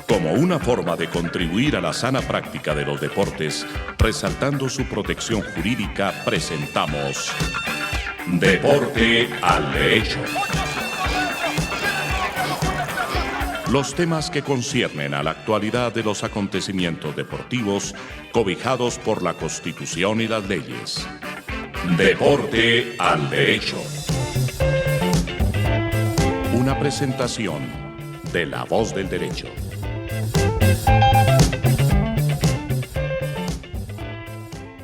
Como una forma de contribuir a la sana práctica de los deportes, resaltando su protección jurídica, presentamos Deporte al Derecho. Los temas que conciernen a la actualidad de los acontecimientos deportivos cobijados por la Constitución y las leyes. Deporte al Derecho. Una presentación de La Voz del Derecho.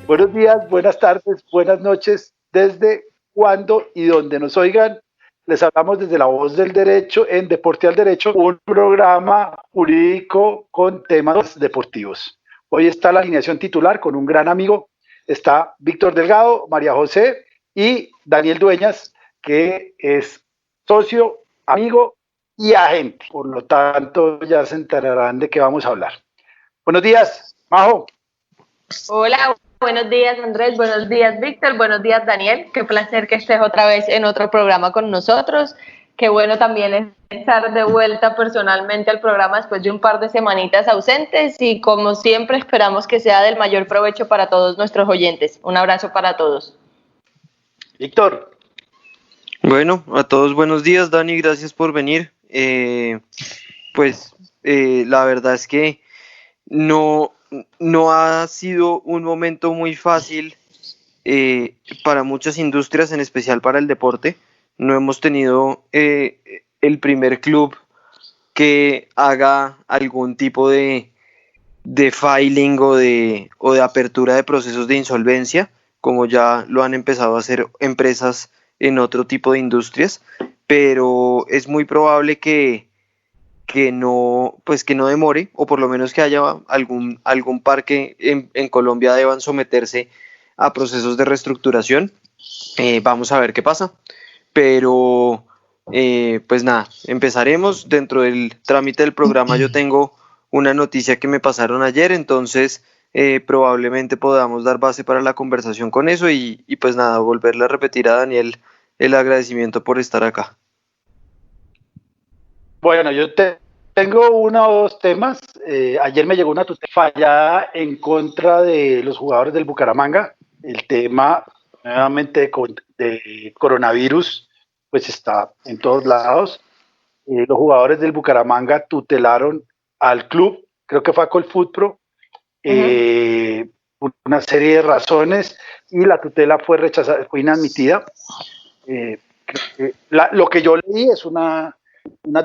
Buenos días, buenas tardes, buenas noches, desde cuando y donde nos oigan. Les hablamos desde La Voz del Derecho en Deporte al Derecho, un programa jurídico con temas deportivos. Hoy está la alineación titular con un gran amigo. Está Víctor Delgado, María José y Daniel Dueñas, que es socio, amigo y agente. Por lo tanto, ya se enterarán de qué vamos a hablar. Buenos días, Majo. Hola, buenos días Andrés, buenos días Víctor, buenos días Daniel. Qué placer que estés otra vez en otro programa con nosotros. Qué bueno también estar de vuelta personalmente al programa después de un par de semanitas ausentes y como siempre esperamos que sea del mayor provecho para todos nuestros oyentes. Un abrazo para todos. Víctor. Bueno, a todos buenos días, Dani, gracias por venir. La verdad es que no ha sido un momento muy fácil para muchas industrias, en especial para el deporte. No hemos tenido el primer club que haga algún tipo de filing o de apertura de procesos de insolvencia, como ya lo han empezado a hacer empresas en otro tipo de industrias, pero es muy probable que no demore, o por lo menos que haya algún par que en Colombia deban someterse a procesos de reestructuración. Vamos a ver qué pasa, pero pues nada, empezaremos. Dentro del trámite del programa yo tengo una noticia que me pasaron ayer, entonces probablemente podamos dar base para la conversación con eso y pues nada, volverle a repetir a Daniel el agradecimiento por estar acá. Bueno, tengo uno o dos temas. Ayer me llegó una tutela fallada en contra de los jugadores del Bucaramanga. El tema, nuevamente, de coronavirus, pues está en todos lados. Los jugadores del Bucaramanga tutelaron al club, creo que fue a Colfutro, por una serie de razones, y la tutela fue rechazada, fue inadmitida. Lo que yo leí es una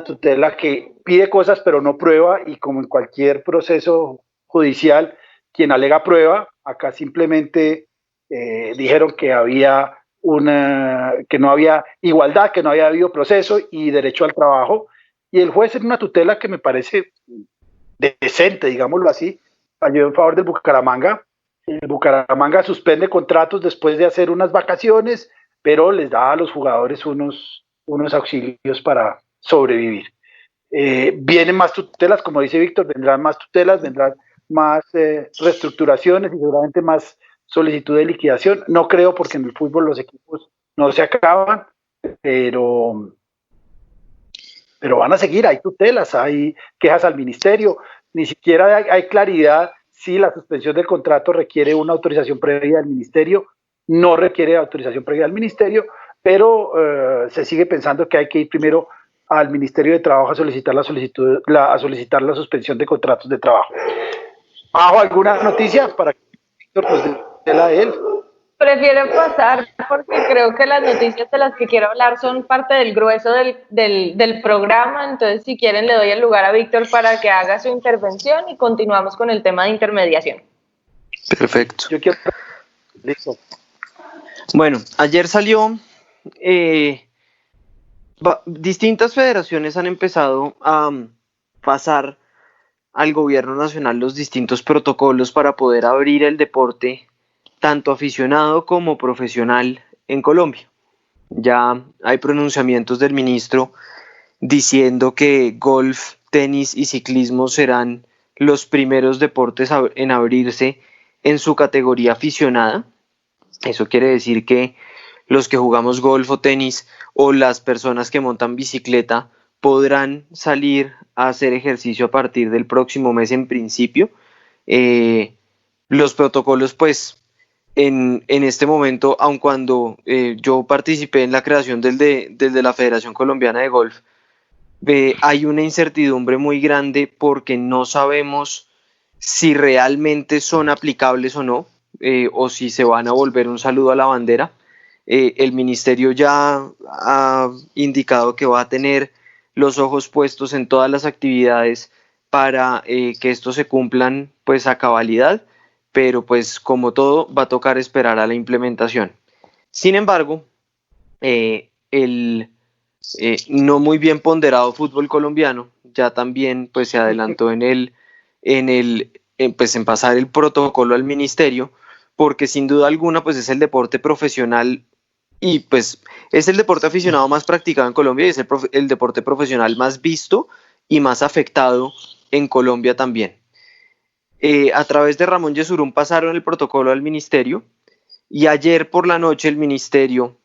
tutela que pide cosas pero no prueba, y como en cualquier proceso judicial, quien alega prueba. Acá simplemente dijeron que que no había igualdad, que no había habido proceso y derecho al trabajo, y el juez, en una tutela que me parece decente, digámoslo así, falló en favor del Bucaramanga. El Bucaramanga suspende contratos después de hacer unas vacaciones, pero les da a los jugadores unos auxilios para sobrevivir. Vienen más tutelas, como dice Víctor, vendrán más tutelas, vendrán más reestructuraciones y seguramente más solicitud de liquidación. No creo, porque en el fútbol los equipos no se acaban, pero van a seguir. Hay tutelas, hay quejas al ministerio, ni siquiera hay claridad si la suspensión del contrato requiere una autorización previa del ministerio. No requiere autorización previa del ministerio, pero se sigue pensando que hay que ir primero al Ministerio de Trabajo a solicitar la suspensión de contratos de trabajo. ¿Bajo alguna noticia para que Víctor nos dé la de él? Prefiero pasar porque creo que las noticias de las que quiero hablar son parte del grueso del programa. Entonces, si quieren, le doy el lugar a Víctor para que haga su intervención y continuamos con el tema de intermediación. Perfecto. Yo quiero... Listo. Bueno, ayer salió... distintas federaciones han empezado a pasar al gobierno nacional los distintos protocolos para poder abrir el deporte, tanto aficionado como profesional, en Colombia. Ya hay pronunciamientos del ministro diciendo que golf, tenis y ciclismo serán los primeros deportes en abrirse en su categoría aficionada. Eso quiere decir que los que jugamos golf o tenis, o las personas que montan bicicleta, podrán salir a hacer ejercicio a partir del próximo mes en principio. Los protocolos, pues, en este momento, aun cuando yo participé en la creación del de la Federación Colombiana de Golf, hay una incertidumbre muy grande porque no sabemos si realmente son aplicables o no, o si se van a volver un saludo a la bandera. El ministerio ya ha indicado que va a tener los ojos puestos en todas las actividades para que estos se cumplan pues a cabalidad, pero pues como todo va a tocar esperar a la implementación. Sin embargo, el no muy bien ponderado fútbol colombiano ya también pues se adelantó en pasar el protocolo al ministerio, porque sin duda alguna pues es el deporte profesional y pues es el deporte aficionado más practicado en Colombia y es el deporte profesional más visto y más afectado en Colombia también. A través de Ramón Yesurún pasaron el protocolo al ministerio y ayer por la noche el ministerio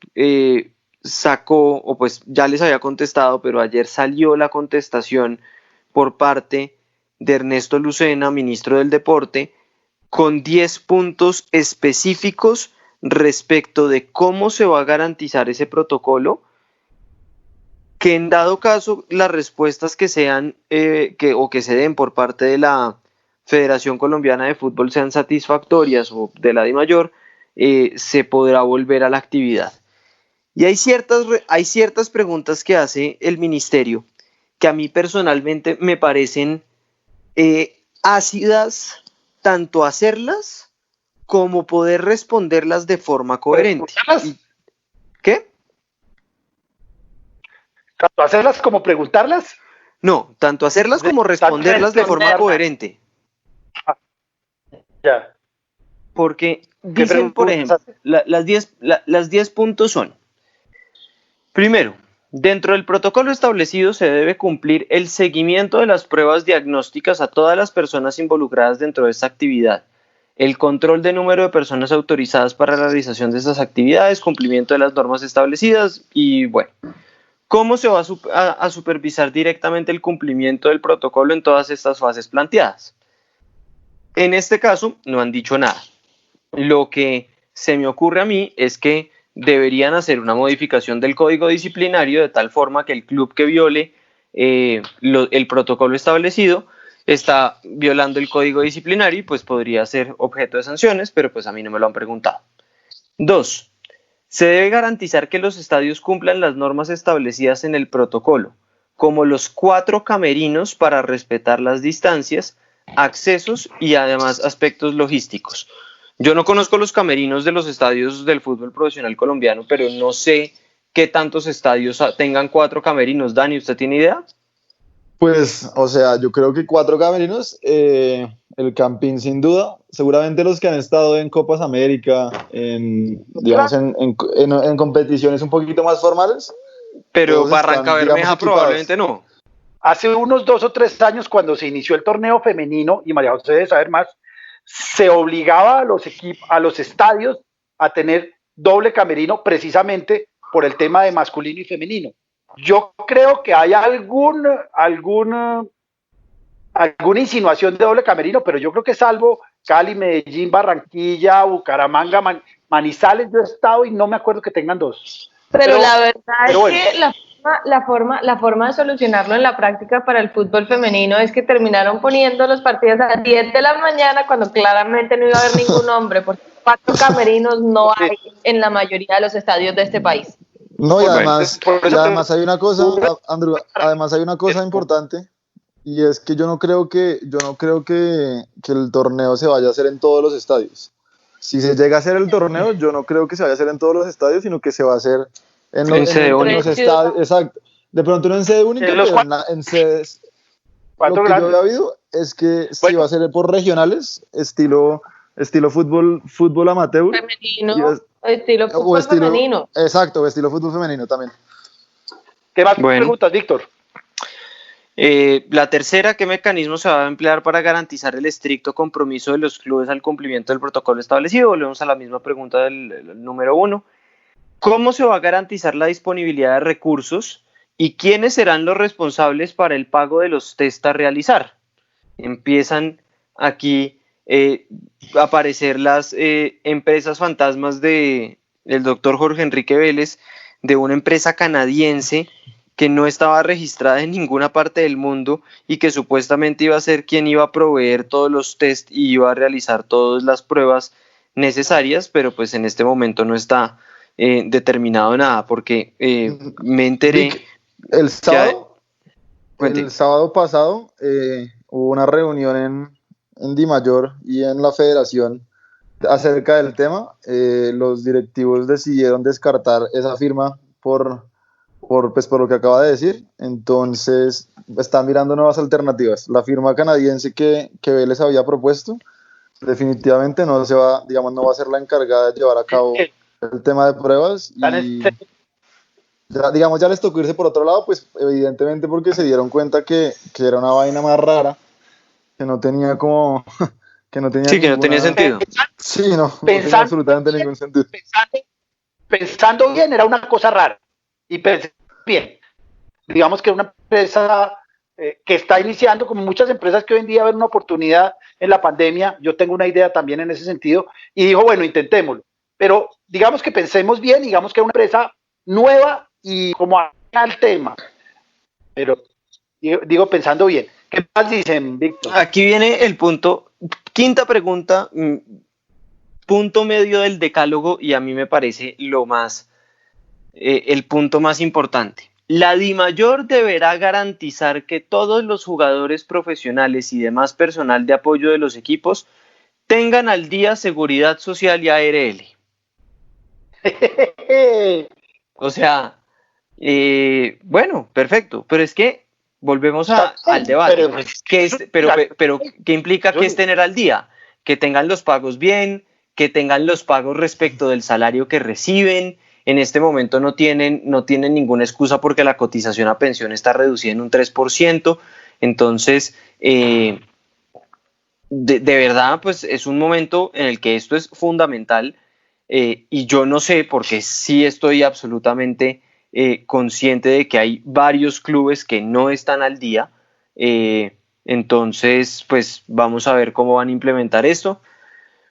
sacó, o pues ya les había contestado, pero ayer salió la contestación por parte de Ernesto Lucena, ministro del Deporte, con 10 puntos específicos respecto de cómo se va a garantizar ese protocolo, que en dado caso las respuestas que sean que se den por parte de la Federación Colombiana de Fútbol sean satisfactorias o de la DIMAYOR, se podrá volver a la actividad. Y hay ciertas preguntas que hace el ministerio que a mí personalmente me parecen ácidas, tanto hacerlas como poder responderlas de forma coherente. ¿Qué? ¿Tanto hacerlas como preguntarlas? No, tanto hacerlas como responderlas de forma coherente. Ya. Porque dicen, por ejemplo, las 10 puntos son: primero, dentro del protocolo establecido se debe cumplir el seguimiento de las pruebas diagnósticas a todas las personas involucradas dentro de esta actividad, el control de número de personas autorizadas para la realización de estas actividades, cumplimiento de las normas establecidas y bueno, ¿cómo se va a supervisar directamente el cumplimiento del protocolo en todas estas fases planteadas? En este caso no han dicho nada. Lo que se me ocurre a mí es que deberían hacer una modificación del código disciplinario de tal forma que el club que viole el protocolo establecido está violando el código disciplinario y pues podría ser objeto de sanciones, pero pues a mí no me lo han preguntado. 2. Se debe garantizar que los estadios cumplan las normas establecidas en el protocolo, como los 4 camerinos para respetar las distancias, accesos y además aspectos logísticos. Yo no conozco los camerinos de los estadios del fútbol profesional colombiano, pero no sé qué tantos estadios tengan 4 camerinos. Dani, ¿usted tiene idea? Pues, o sea, yo creo que 4 camerinos, el Campín sin duda, seguramente los que han estado en Copas América, digamos, en competiciones un poquito más formales. Pero Barranca Bermeja probablemente no. Hace unos 2 o 3 años, cuando se inició el torneo femenino, y María José debe saber más, se obligaba a los estadios a tener doble camerino precisamente por el tema de masculino y femenino. Yo creo que hay alguna insinuación de doble camerino, pero yo creo que salvo Cali, Medellín, Barranquilla, Bucaramanga, Manizales, yo he estado y no me acuerdo que tengan 2. Pero la verdad es que la forma de solucionarlo en la práctica para el fútbol femenino es que terminaron poniendo los partidos a las 10 de la mañana cuando claramente no iba a haber ningún hombre, porque 4 camerinos no hay en la mayoría de los estadios de este país. No, y además hay una cosa, Andrew, además hay una cosa importante, y es que yo no creo que el torneo se vaya a hacer en todos los estadios. Si se llega a hacer el torneo, yo no creo que se vaya a hacer en todos los estadios, sino que se va a hacer en los estadios. Exacto. De pronto no en sede única, pero en sedes. Lo que yo había oído es que sí va a ser por regionales, estilo fútbol amateur. Femenino, estilo fútbol femenino. Exacto, estilo fútbol femenino también. ¿Qué más preguntas, Víctor? La tercera, ¿qué mecanismo se va a emplear para garantizar el estricto compromiso de los clubes al cumplimiento del protocolo establecido? Volvemos a la misma pregunta del número 1. ¿Cómo se va a garantizar la disponibilidad de recursos ¿Y quiénes serán los responsables para el pago de los test a realizar? Empiezan aquí a aparecer las empresas fantasmas del doctor Jorge Enrique Vélez, de una empresa canadiense que no estaba registrada en ninguna parte del mundo y que supuestamente iba a ser quien iba a proveer todos los test y iba a realizar todas las pruebas necesarias, pero pues en este momento no está determinado nada, porque me enteré... El sábado pasado hubo una reunión en Dimayor y en la federación acerca del tema. Los directivos decidieron descartar esa firma por lo que acaba de decir. Entonces están mirando nuevas alternativas. La firma canadiense que Vélez había propuesto definitivamente no va a ser la encargada de llevar a cabo el tema de pruebas, y ya les tocó irse por otro lado, pues evidentemente porque se dieron cuenta que era una vaina más rara, que no tenía como que no tenía sentido. Sí, no tenía absolutamente ningún sentido. Pensando bien, era una cosa rara, y pensé bien, digamos que una empresa que está iniciando, como muchas empresas que hoy en día ven una oportunidad en la pandemia. Yo tengo una idea también en ese sentido, y dijo, bueno, intentémoslo, pero digamos que pensemos bien, digamos que es una empresa nueva y como al tema, pero digo pensando bien. ¿Qué más dicen, Víctor? Aquí viene el punto, quinta pregunta, punto medio del decálogo, y a mí me parece el punto más importante. La Dimayor deberá garantizar que todos los jugadores profesionales y demás personal de apoyo de los equipos tengan al día seguridad social y ARL. O sea, bueno, perfecto, pero es que volvemos al debate. Pero ¿qué implica que es tener al día? Que tengan los pagos bien, que tengan los pagos respecto del salario que reciben. En este momento no tienen ninguna excusa porque la cotización a pensión está reducida en un 3%. Entonces, de verdad, pues es un momento en el que esto es fundamental, y yo no sé, porque sí estoy absolutamente consciente de que hay varios clubes que no están al día. Entonces, pues vamos a ver cómo van a implementar esto.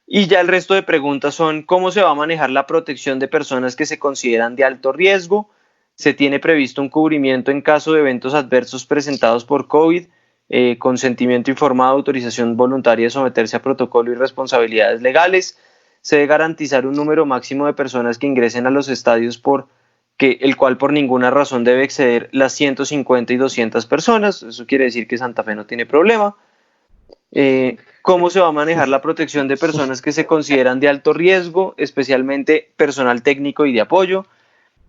Y ya el resto de preguntas son: ¿cómo se va a manejar la protección de personas que se consideran de alto riesgo? ¿Se tiene previsto un cubrimiento en caso de eventos adversos presentados por COVID? Consentimiento informado, autorización voluntaria de someterse a protocolo y responsabilidades legales. Se debe garantizar un número máximo de personas que ingresen a los estadios el cual por ninguna razón debe exceder las 150 y 200 personas. Eso quiere decir que Santa Fe no tiene problema. ¿Cómo se va a manejar la protección de personas que se consideran de alto riesgo, especialmente personal técnico y de apoyo?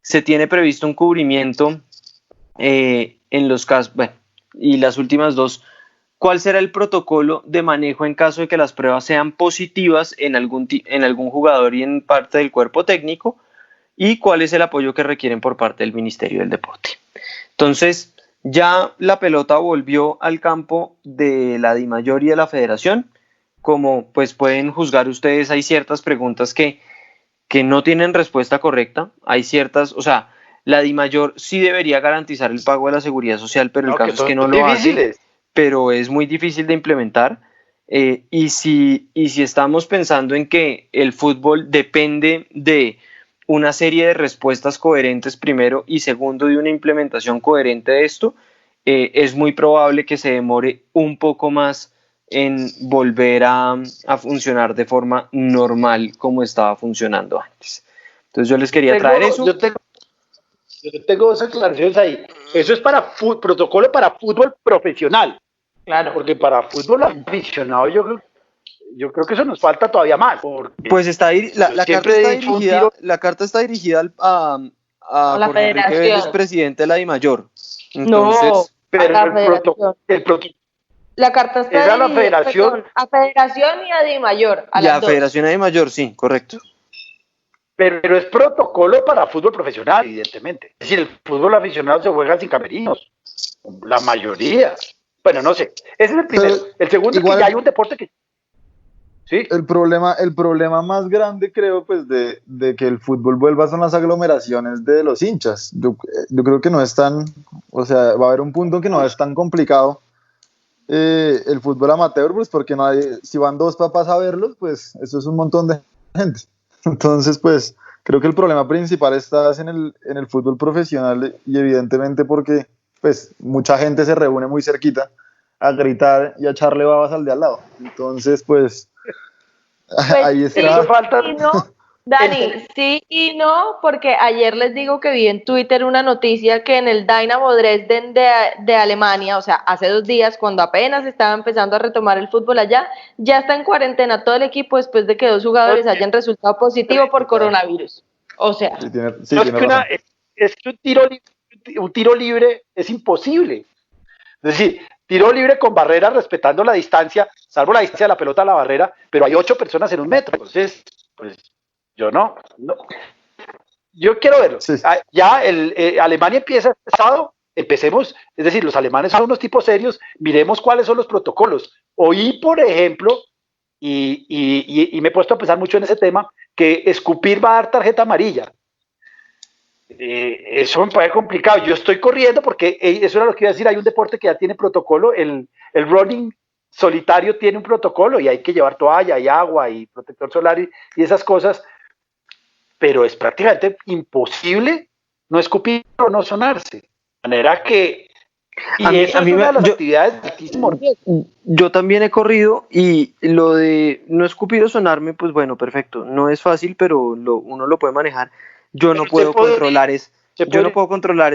Se tiene previsto un cubrimiento en los casos, bueno, y las últimas dos: ¿cuál será el protocolo de manejo en caso de que las pruebas sean positivas en algún jugador y en parte del cuerpo técnico? ¿Y cuál es el apoyo que requieren por parte del Ministerio del Deporte? Entonces, ya la pelota volvió al campo de la Dimayor y de la Federación. Como pues pueden juzgar ustedes, hay ciertas preguntas que no tienen respuesta correcta. Hay ciertas, o sea, la Dimayor sí debería garantizar el pago de la seguridad social, pero el caso es que no lo hace, pero es muy difícil de implementar. Y si estamos pensando en que el fútbol depende de una serie de respuestas coherentes, primero, y segundo, de una implementación coherente de esto, es muy probable que se demore un poco más en volver a funcionar de forma normal como estaba funcionando antes. Entonces yo les quería traer eso. Yo tengo dos aclaraciones ahí. Eso es protocolo para fútbol profesional. Claro. Porque para fútbol aficionado yo creo que eso nos falta todavía más. Pues la carta está dirigida a la Jorge Enrique Vélez, presidente de la Dimayor. Entonces, no, la carta está dirigida a la Federación. A Federación y a Dimayor. A Federación y a Dimayor, sí, correcto. Pero es protocolo para fútbol profesional, evidentemente. Es decir, el fútbol aficionado se juega sin camerinos. La mayoría. Bueno, no sé. Ese es el primero. El segundo es que ya hay un deporte que... ¿sí? El problema más grande, creo, pues, de que el fútbol vuelva son las aglomeraciones de los hinchas. Yo creo que no es tan, o sea, va a haber un punto que no es tan complicado el fútbol amateur, pues, porque si van dos papás a verlos, pues, eso es un montón de gente. Entonces, pues, creo que el problema principal está en el fútbol profesional y evidentemente porque, pues, mucha gente se reúne muy cerquita a gritar y a echarle babas al de al lado. Entonces, pues ahí sí, está. y no, Dani, sí y no, porque ayer les digo que vi en Twitter una noticia que en el Dynamo Dresden de Alemania, o sea, hace 2 días, cuando apenas estaba empezando a retomar el fútbol allá, ya está en cuarentena todo el equipo después de que 2 jugadores hayan resultado positivos por coronavirus. O sea, Sí, tiene razón. Es que un tiro libre es imposible. Es decir, tiro libre con barrera respetando la distancia, salvo la distancia de la pelota a la barrera, pero hay 8 personas en un metro. Entonces, pues yo no. Yo quiero verlo. Sí. Ya Alemania empieza este sábado, empecemos, es decir, los alemanes son unos tipos serios, miremos cuáles son los protocolos. Oí, por ejemplo, y me he puesto a pensar mucho en ese tema, que escupir va a dar tarjeta amarilla. Eso me parece complicado. Yo estoy corriendo porque eso era lo que iba a decir. Hay un deporte que ya tiene protocolo. El running solitario tiene un protocolo y hay que llevar toalla y agua y protector solar y esas cosas. Pero es prácticamente imposible no escupir o no sonarse. De manera que. Y esa es una de las actividades de altísimo riesgo. Yo también he corrido y lo de no escupir o sonarme, pues bueno, perfecto. No es fácil, pero uno lo puede manejar. Yo no puedo controlar es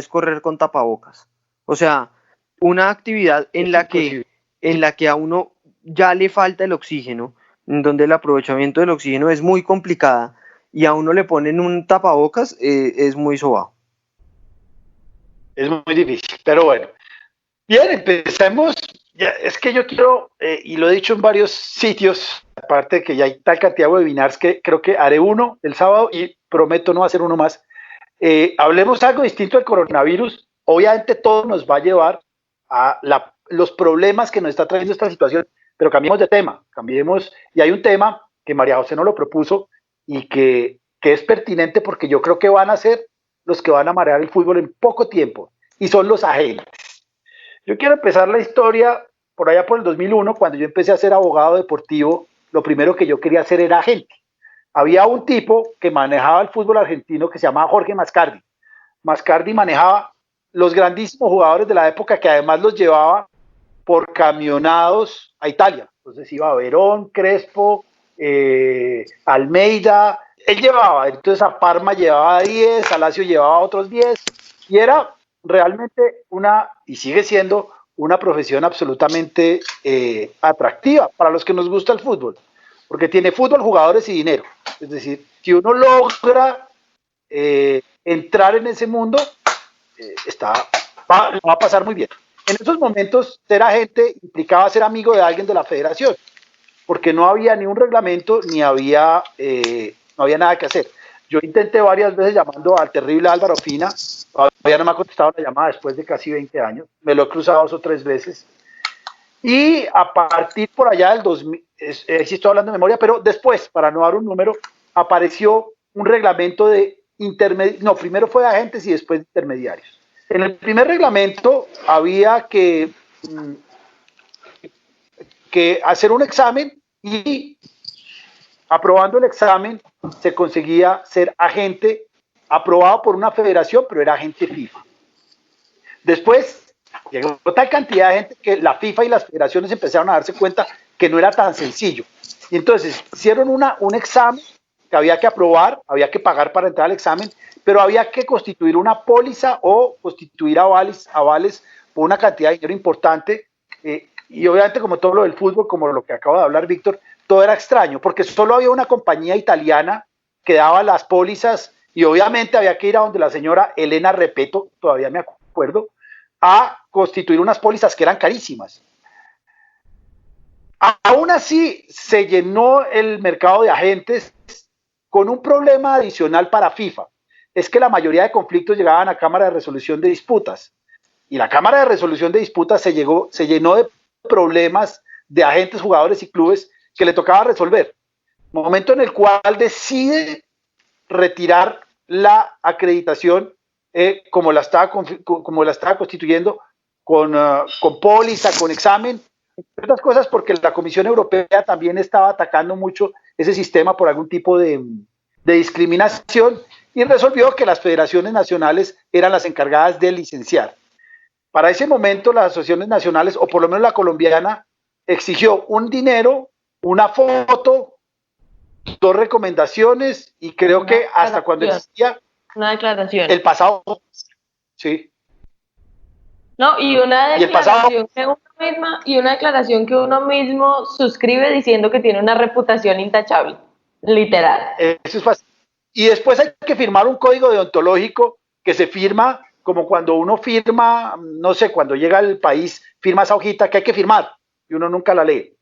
correr con tapabocas. O sea, una actividad en la que a uno ya le falta el oxígeno, en donde el aprovechamiento del oxígeno es muy complicada y a uno le ponen un tapabocas, es muy sobado. Es muy difícil, pero bueno. Bien, empecemos. Ya, es que yo quiero, y lo he dicho en varios sitios, aparte de que ya hay tal cantidad de webinars que creo que haré uno el sábado y prometo no hacer uno más. Hablemos algo distinto del coronavirus. Obviamente todo nos va a llevar a los problemas que nos está trayendo esta situación, pero cambiemos de tema, y hay un tema que María José nos lo propuso y que es pertinente porque yo creo que van a ser los que van a marear el fútbol en poco tiempo, y son los agentes. Yo quiero empezar la historia por allá por el 2001, cuando yo empecé a ser abogado deportivo. Lo primero que yo quería hacer era agente. Había un tipo que manejaba el fútbol argentino que se llamaba Jorge Mascardi. Mascardi manejaba los grandísimos jugadores de la época, que además los llevaba por camionados a Italia. Entonces iba Verón, Crespo, Almeida. Él llevaba, entonces a Parma llevaba 10, a Lazio llevaba otros 10, y era realmente y sigue siendo una profesión absolutamente atractiva para los que nos gusta el fútbol, porque tiene fútbol, jugadores y dinero. Es decir, si uno logra entrar en ese mundo, va a pasar muy bien. En esos momentos, ser agente implicaba ser amigo de alguien de la federación, porque no había ni un reglamento, ni había nada que hacer. Yo intenté varias veces llamando al terrible Álvaro Fina, todavía no me ha contestado la llamada después de casi 20 años, me lo he cruzado 2 o 3 veces, y a partir por allá del 2000, sí estoy hablando de memoria, pero después, para no dar un número, apareció un reglamento de primero fue de agentes y después de intermediarios. En el primer reglamento había que hacer un examen, y aprobando el examen se conseguía ser agente aprobado por una federación, pero era agente FIFA. Después llegó tal cantidad de gente que la FIFA y las federaciones empezaron a darse cuenta que no era tan sencillo. Y entonces hicieron un examen que había que aprobar, había que pagar para entrar al examen, pero había que constituir una póliza o constituir avales por una cantidad de dinero importante. Y obviamente, como todo lo del fútbol, como lo que acaba de hablar Víctor, todo era extraño, porque solo había una compañía italiana que daba las pólizas, y obviamente había que ir a donde la señora Elena Repeto, todavía me acuerdo, a constituir unas pólizas que eran carísimas. Aún así, se llenó el mercado de agentes con un problema adicional para FIFA. Es que la mayoría de conflictos llegaban a Cámara de Resolución de Disputas, y la Cámara de Resolución de Disputas se llenó de problemas de agentes, jugadores y clubes que le tocaba resolver. Momento en el cual decide retirar la acreditación como la estaba constituyendo con póliza, con examen, otras cosas porque la Comisión Europea también estaba atacando mucho ese sistema por algún tipo de discriminación y resolvió que las federaciones nacionales eran las encargadas de licenciar. Para ese momento las asociaciones nacionales, o por lo menos la colombiana, exigió un dinero, una foto, 2 recomendaciones y creo que hasta cuando existía una declaración. El pasado, sí. No, y una declaración que uno mismo suscribe diciendo que tiene una reputación intachable, literal. Eso es fácil. Y después hay que firmar un código deontológico que se firma como cuando uno firma, no sé, cuando llega al país, firma esa hojita que hay que firmar y uno nunca la lee.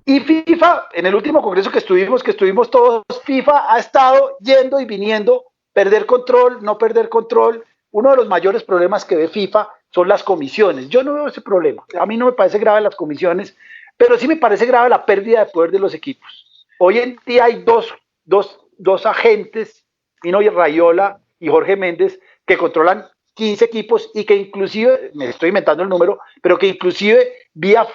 Y FIFA, en el último congreso que estuvimos todos, FIFA ha estado yendo y viniendo, perder control, no perder control. Uno de los mayores problemas que ve FIFA son las comisiones. Yo no veo ese problema. A mí no me parece grave las comisiones, pero sí me parece grave la pérdida de poder de los equipos. Hoy en día hay dos agentes, Mino Raiola y Jorge Méndez, que controlan 15 equipos y que inclusive, me estoy inventando el número, pero que inclusive vía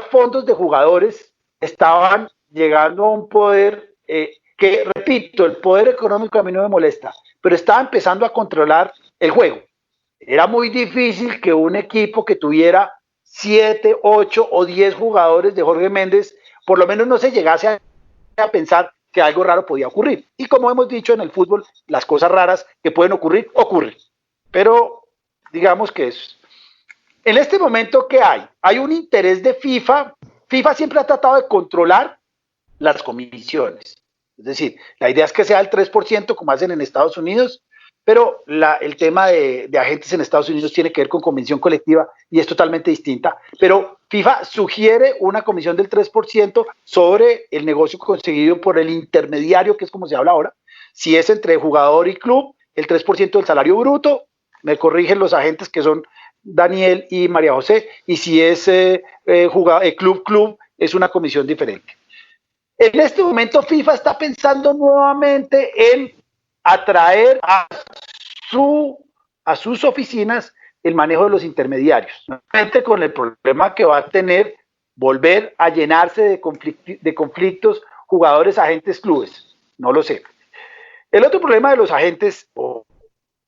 fondos de jugadores estaban llegando a un poder que, repito, el poder económico a mí no me molesta, pero estaba empezando a controlar el juego. Era muy difícil que un equipo que tuviera 7, 8 o 10 jugadores de Jorge Méndez, por lo menos no se llegase a pensar que algo raro podía ocurrir. Y como hemos dicho en el fútbol, las cosas raras que pueden ocurrir, ocurren. Pero digamos que es... En este momento, ¿qué hay? Hay un interés de FIFA. FIFA siempre ha tratado de controlar las comisiones. Es decir, la idea es que sea el 3% como hacen en Estados Unidos, pero el tema de agentes en Estados Unidos tiene que ver con convención colectiva y es totalmente distinta. Pero FIFA sugiere una comisión del 3% sobre el negocio conseguido por el intermediario, que es como se habla ahora. Si es entre jugador y club, el 3% del salario bruto, me corrigen los agentes que son Daniel y María José, y si es club, es una comisión diferente. En este momento FIFA está pensando nuevamente en atraer a sus oficinas el manejo de los intermediarios, nuevamente con el problema que va a tener volver a llenarse de conflictos jugadores, agentes, clubes, no lo sé. El otro problema de los agentes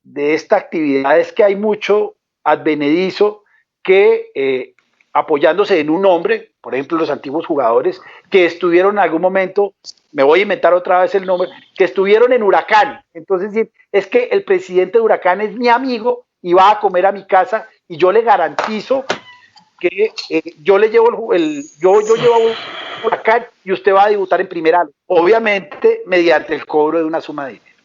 de esta actividad es que hay mucho advenedizo que apoyándose en un nombre, por ejemplo los antiguos jugadores que estuvieron en algún momento, me voy a inventar otra vez el nombre, que estuvieron en Huracán. Entonces es que el presidente de Huracán es mi amigo y va a comer a mi casa y yo le garantizo que yo le llevo yo llevo a Huracán y usted va a debutar en primera, obviamente mediante el cobro de una suma de dinero.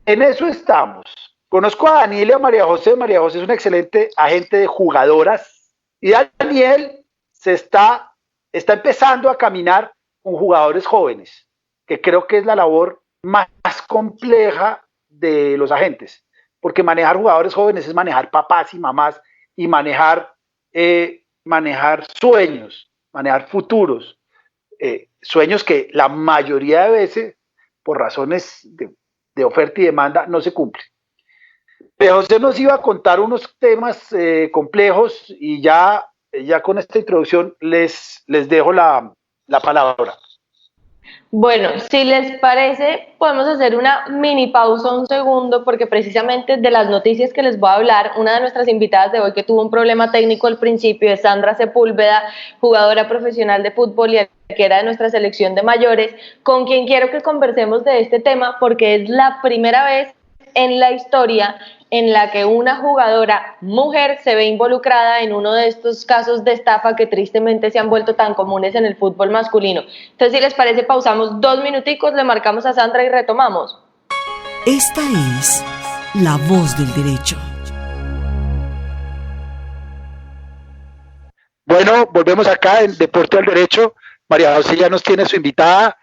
En eso estamos. Conozco a Daniel y a María José. María José es una excelente agente de jugadoras y Daniel está empezando a caminar con jugadores jóvenes, que creo que es la labor más compleja de los agentes, porque manejar jugadores jóvenes es manejar papás y mamás y manejar sueños, manejar futuros, sueños que la mayoría de veces, por razones de oferta y demanda, no se cumplen. Pero José nos iba a contar unos temas complejos y ya con esta introducción les dejo la palabra. Bueno, si les parece, podemos hacer una mini pausa un segundo, porque precisamente de las noticias que les voy a hablar, una de nuestras invitadas de hoy que tuvo un problema técnico al principio es Sandra Sepúlveda, jugadora profesional de fútbol y arquera de nuestra selección de mayores, con quien quiero que conversemos de este tema, porque es la primera vez en la historia en la que una jugadora mujer se ve involucrada en uno de estos casos de estafa que tristemente se han vuelto tan comunes en el fútbol masculino. Entonces, si les parece, pausamos 2 minuticos, le marcamos a Sandra y retomamos. Esta es La Voz del Derecho. Bueno, volvemos acá en Deporte al Derecho. María José ya nos tiene su invitada.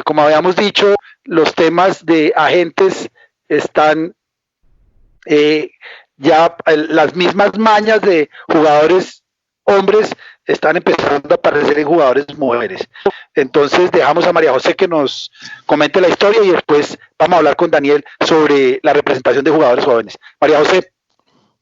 Como habíamos dicho, los temas de agentes están ya las mismas mañas de jugadores hombres están empezando a aparecer en jugadores mujeres. Entonces dejamos a María José que nos comente la historia y después vamos a hablar con Daniel sobre la representación de jugadores jóvenes. María José.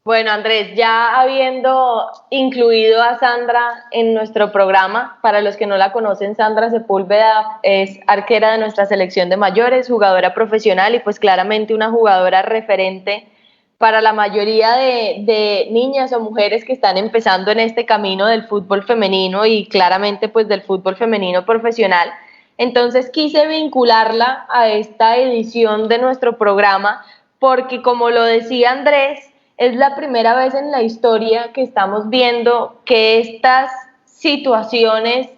Bueno, Andrés, ya habiendo incluido a Sandra en nuestro programa, para los que no la conocen, Sandra Sepúlveda es arquera de nuestra selección de mayores, jugadora profesional y pues claramente una jugadora referente para la mayoría de niñas o mujeres que están empezando en este camino del fútbol femenino y claramente pues del fútbol femenino profesional. Entonces quise vincularla a esta edición de nuestro programa porque, como lo decía Andrés, es la primera vez en la historia que estamos viendo que estas situaciones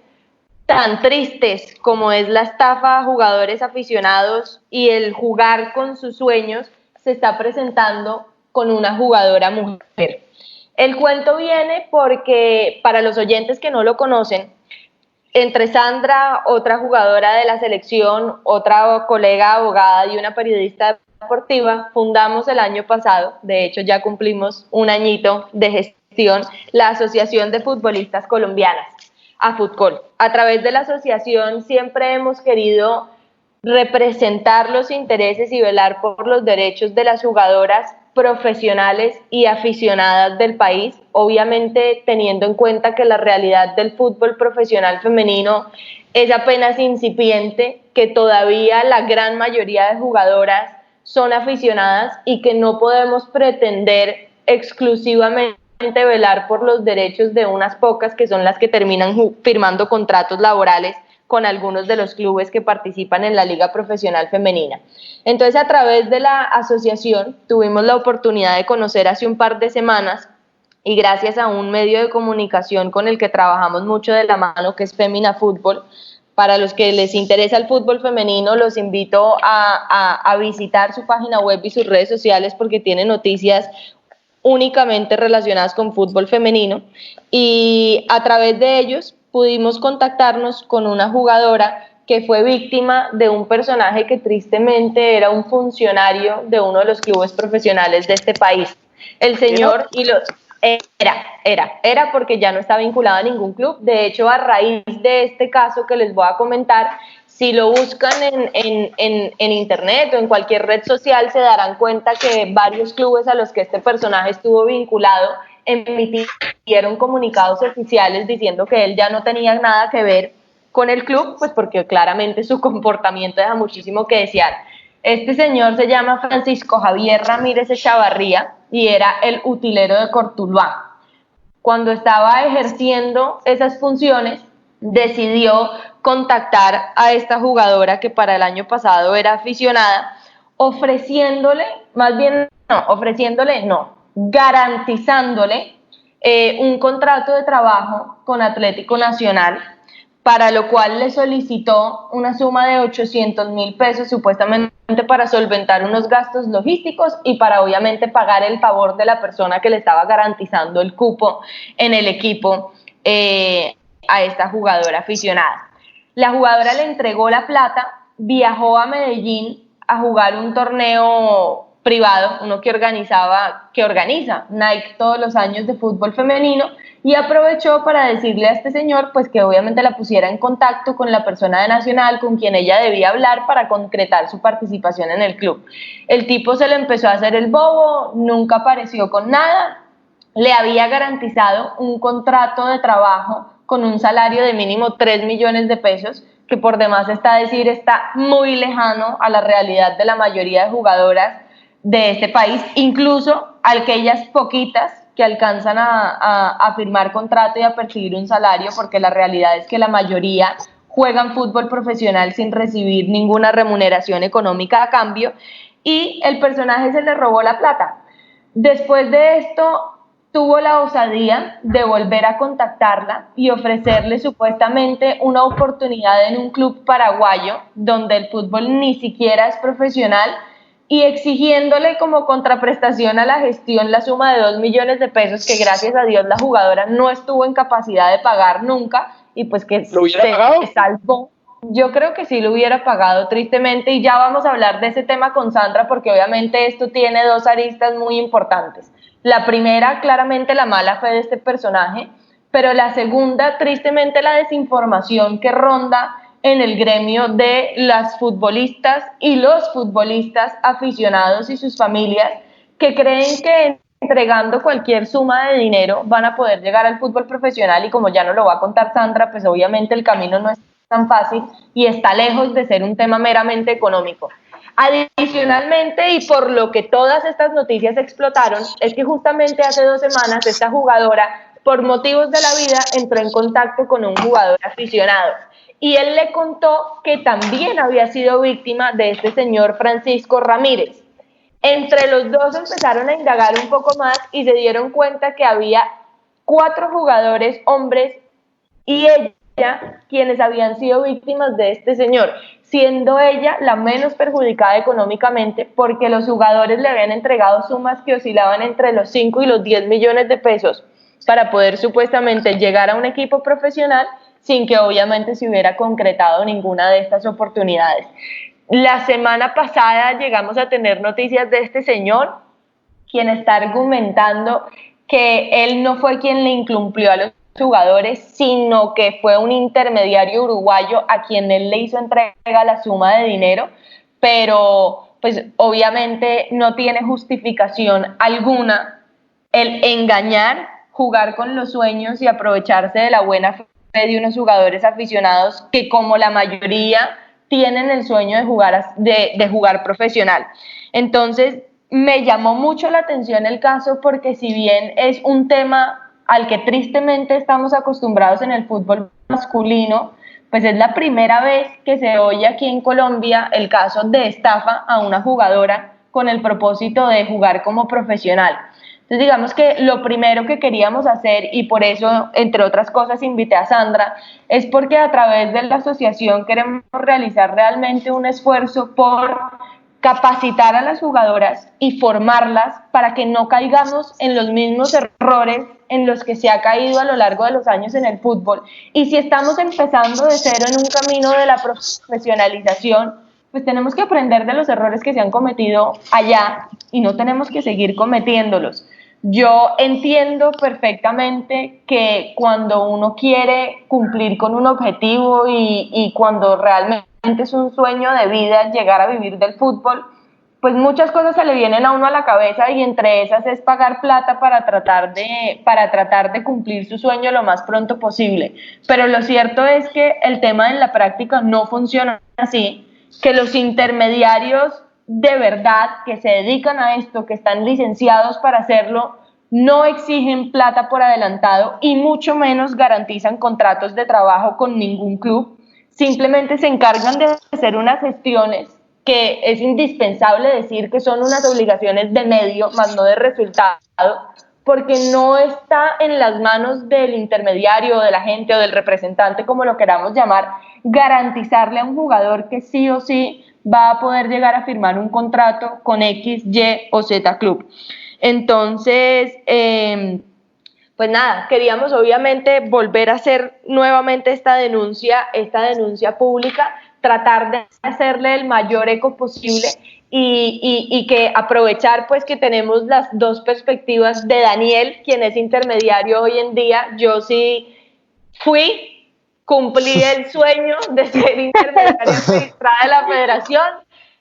tan tristes como es la estafa a jugadores aficionados y el jugar con sus sueños se está presentando con una jugadora mujer. El cuento viene porque, para los oyentes que no lo conocen, entre Sandra, otra jugadora de la selección, otra colega abogada y una periodista deportiva, fundamos el año pasado, de hecho ya cumplimos un añito de gestión, la Asociación de Futbolistas Colombianas, AFUTCOL. A través de la asociación siempre hemos querido representar los intereses y velar por los derechos de las jugadoras profesionales y aficionadas del país, obviamente teniendo en cuenta que la realidad del fútbol profesional femenino es apenas incipiente, que todavía la gran mayoría de jugadoras son aficionadas y que no podemos pretender exclusivamente velar por los derechos de unas pocas que son las que terminan firmando contratos laborales con algunos de los clubes que participan en la Liga Profesional Femenina. Entonces, a través de la asociación tuvimos la oportunidad de conocer hace un par de semanas, y gracias a un medio de comunicación con el que trabajamos mucho de la mano, que es Femina Fútbol. Para los que les interesa el fútbol femenino, los invito a visitar su página web y sus redes sociales porque tiene noticias únicamente relacionadas con fútbol femenino, y a través de ellos pudimos contactarnos con una jugadora que fue víctima de un personaje que tristemente era un funcionario de uno de los clubes profesionales de este país. El señor, y lo era porque ya no está vinculado a ningún club. De hecho, a raíz de este caso que les voy a comentar, si lo buscan en internet o en cualquier red social, se darán cuenta que varios clubes a los que este personaje estuvo vinculado emitieron comunicados oficiales diciendo que él ya no tenía nada que ver con el club, pues porque claramente su comportamiento deja muchísimo que desear. Este señor se llama Francisco Javier Ramírez Echavarría y era el utilero de Cortuluá. Cuando estaba ejerciendo esas funciones, decidió contactar a esta jugadora que para el año pasado era aficionada, garantizándole un contrato de trabajo con Atlético Nacional, para lo cual le solicitó una suma de 800.000 pesos supuestamente para solventar unos gastos logísticos y para obviamente pagar el favor de la persona que le estaba garantizando el cupo en el equipo a esta jugadora aficionada. La jugadora le entregó la plata, viajó a Medellín a jugar un torneo privado, uno que organiza Nike todos los años de fútbol femenino, y aprovechó para decirle a este señor pues que obviamente la pusiera en contacto con la persona de Nacional con quien ella debía hablar para concretar su participación en el club. El tipo se le empezó a hacer el bobo, nunca apareció con nada, le había garantizado un contrato de trabajo con un salario de mínimo 3 millones de pesos, que por demás está muy lejano a la realidad de la mayoría de jugadoras de este país, incluso aquellas poquitas que alcanzan a firmar contrato y a percibir un salario, porque la realidad es que la mayoría juegan fútbol profesional sin recibir ninguna remuneración económica a cambio, y el personaje se le robó la plata. Después de esto, tuvo la osadía de volver a contactarla y ofrecerle supuestamente una oportunidad en un club paraguayo, donde el fútbol ni siquiera es profesional, y exigiéndole como contraprestación a la gestión la suma de 2 millones de pesos que gracias a Dios la jugadora no estuvo en capacidad de pagar nunca, y pues que ¿Lo hubiera pagado? Se salvó. Yo creo que sí lo hubiera pagado, tristemente, y ya vamos a hablar de ese tema con Sandra porque obviamente esto tiene dos aristas muy importantes. La primera, claramente la mala fe de este personaje, pero la segunda, tristemente, la desinformación que ronda en el gremio de las futbolistas y los futbolistas aficionados y sus familias, que creen que entregando cualquier suma de dinero van a poder llegar al fútbol profesional, y como ya nos lo va a contar Sandra, pues obviamente el camino no es tan fácil y está lejos de ser un tema meramente económico. Adicionalmente, y por lo que todas estas noticias explotaron, es que justamente hace 2 semanas esta jugadora, por motivos de la vida, entró en contacto con un jugador aficionado y él le contó que también había sido víctima de este señor Francisco Ramírez. Entre los dos empezaron a indagar un poco más y se dieron cuenta que había 4 jugadores hombres y ella quienes habían sido víctimas de este señor, siendo ella la menos perjudicada económicamente, porque los jugadores le habían entregado sumas que oscilaban entre los 5 y los 10 millones de pesos para poder supuestamente llegar a un equipo profesional, sin que obviamente se hubiera concretado ninguna de estas oportunidades. La semana pasada llegamos a tener noticias de este señor, quien está argumentando que él no fue quien le incumplió a los jugadores, sino que fue un intermediario uruguayo a quien él le hizo entrega la suma de dinero, pero pues obviamente no tiene justificación alguna el engañar, jugar con los sueños y aprovecharse de la buena fe de unos jugadores aficionados que, como la mayoría, tienen el sueño de jugar profesional. Entonces me llamó mucho la atención el caso, porque si bien es un tema al que tristemente estamos acostumbrados en el fútbol masculino, pues es la primera vez que se oye aquí en Colombia el caso de estafa a una jugadora con el propósito de jugar como profesional. Entonces digamos que lo primero que queríamos hacer, y por eso, entre otras cosas, invité a Sandra, es porque a través de la asociación queremos realizar realmente un esfuerzo por capacitar a las jugadoras y formarlas para que no caigamos en los mismos errores en los que se ha caído a lo largo de los años en el fútbol. Y si estamos empezando de cero en un camino de la profesionalización, pues tenemos que aprender de los errores que se han cometido allá y no tenemos que seguir cometiéndolos. Yo entiendo perfectamente que cuando uno quiere cumplir con un objetivo y cuando realmente es un sueño de vida llegar a vivir del fútbol, pues muchas cosas se le vienen a uno a la cabeza, y entre esas es pagar plata para tratar de cumplir su sueño lo más pronto posible. Pero lo cierto es que el tema en la práctica no funciona así, que los intermediarios de verdad que se dedican a esto, que están licenciados para hacerlo, no exigen plata por adelantado y mucho menos garantizan contratos de trabajo con ningún club. Simplemente se encargan de hacer unas gestiones que es indispensable decir que son unas obligaciones de medio, más no de resultado, porque no está en las manos del intermediario, o del agente o del representante, como lo queramos llamar, garantizarle a un jugador que sí o sí va a poder llegar a firmar un contrato con X, Y o Z club. Entonces, pues nada, queríamos obviamente volver a hacer nuevamente esta denuncia pública, tratar de hacerle el mayor eco posible y que aprovechar pues que tenemos las dos perspectivas de Daniel, quien es intermediario hoy en día. Yo sí cumplí el sueño de ser intermediaria registrada de la federación.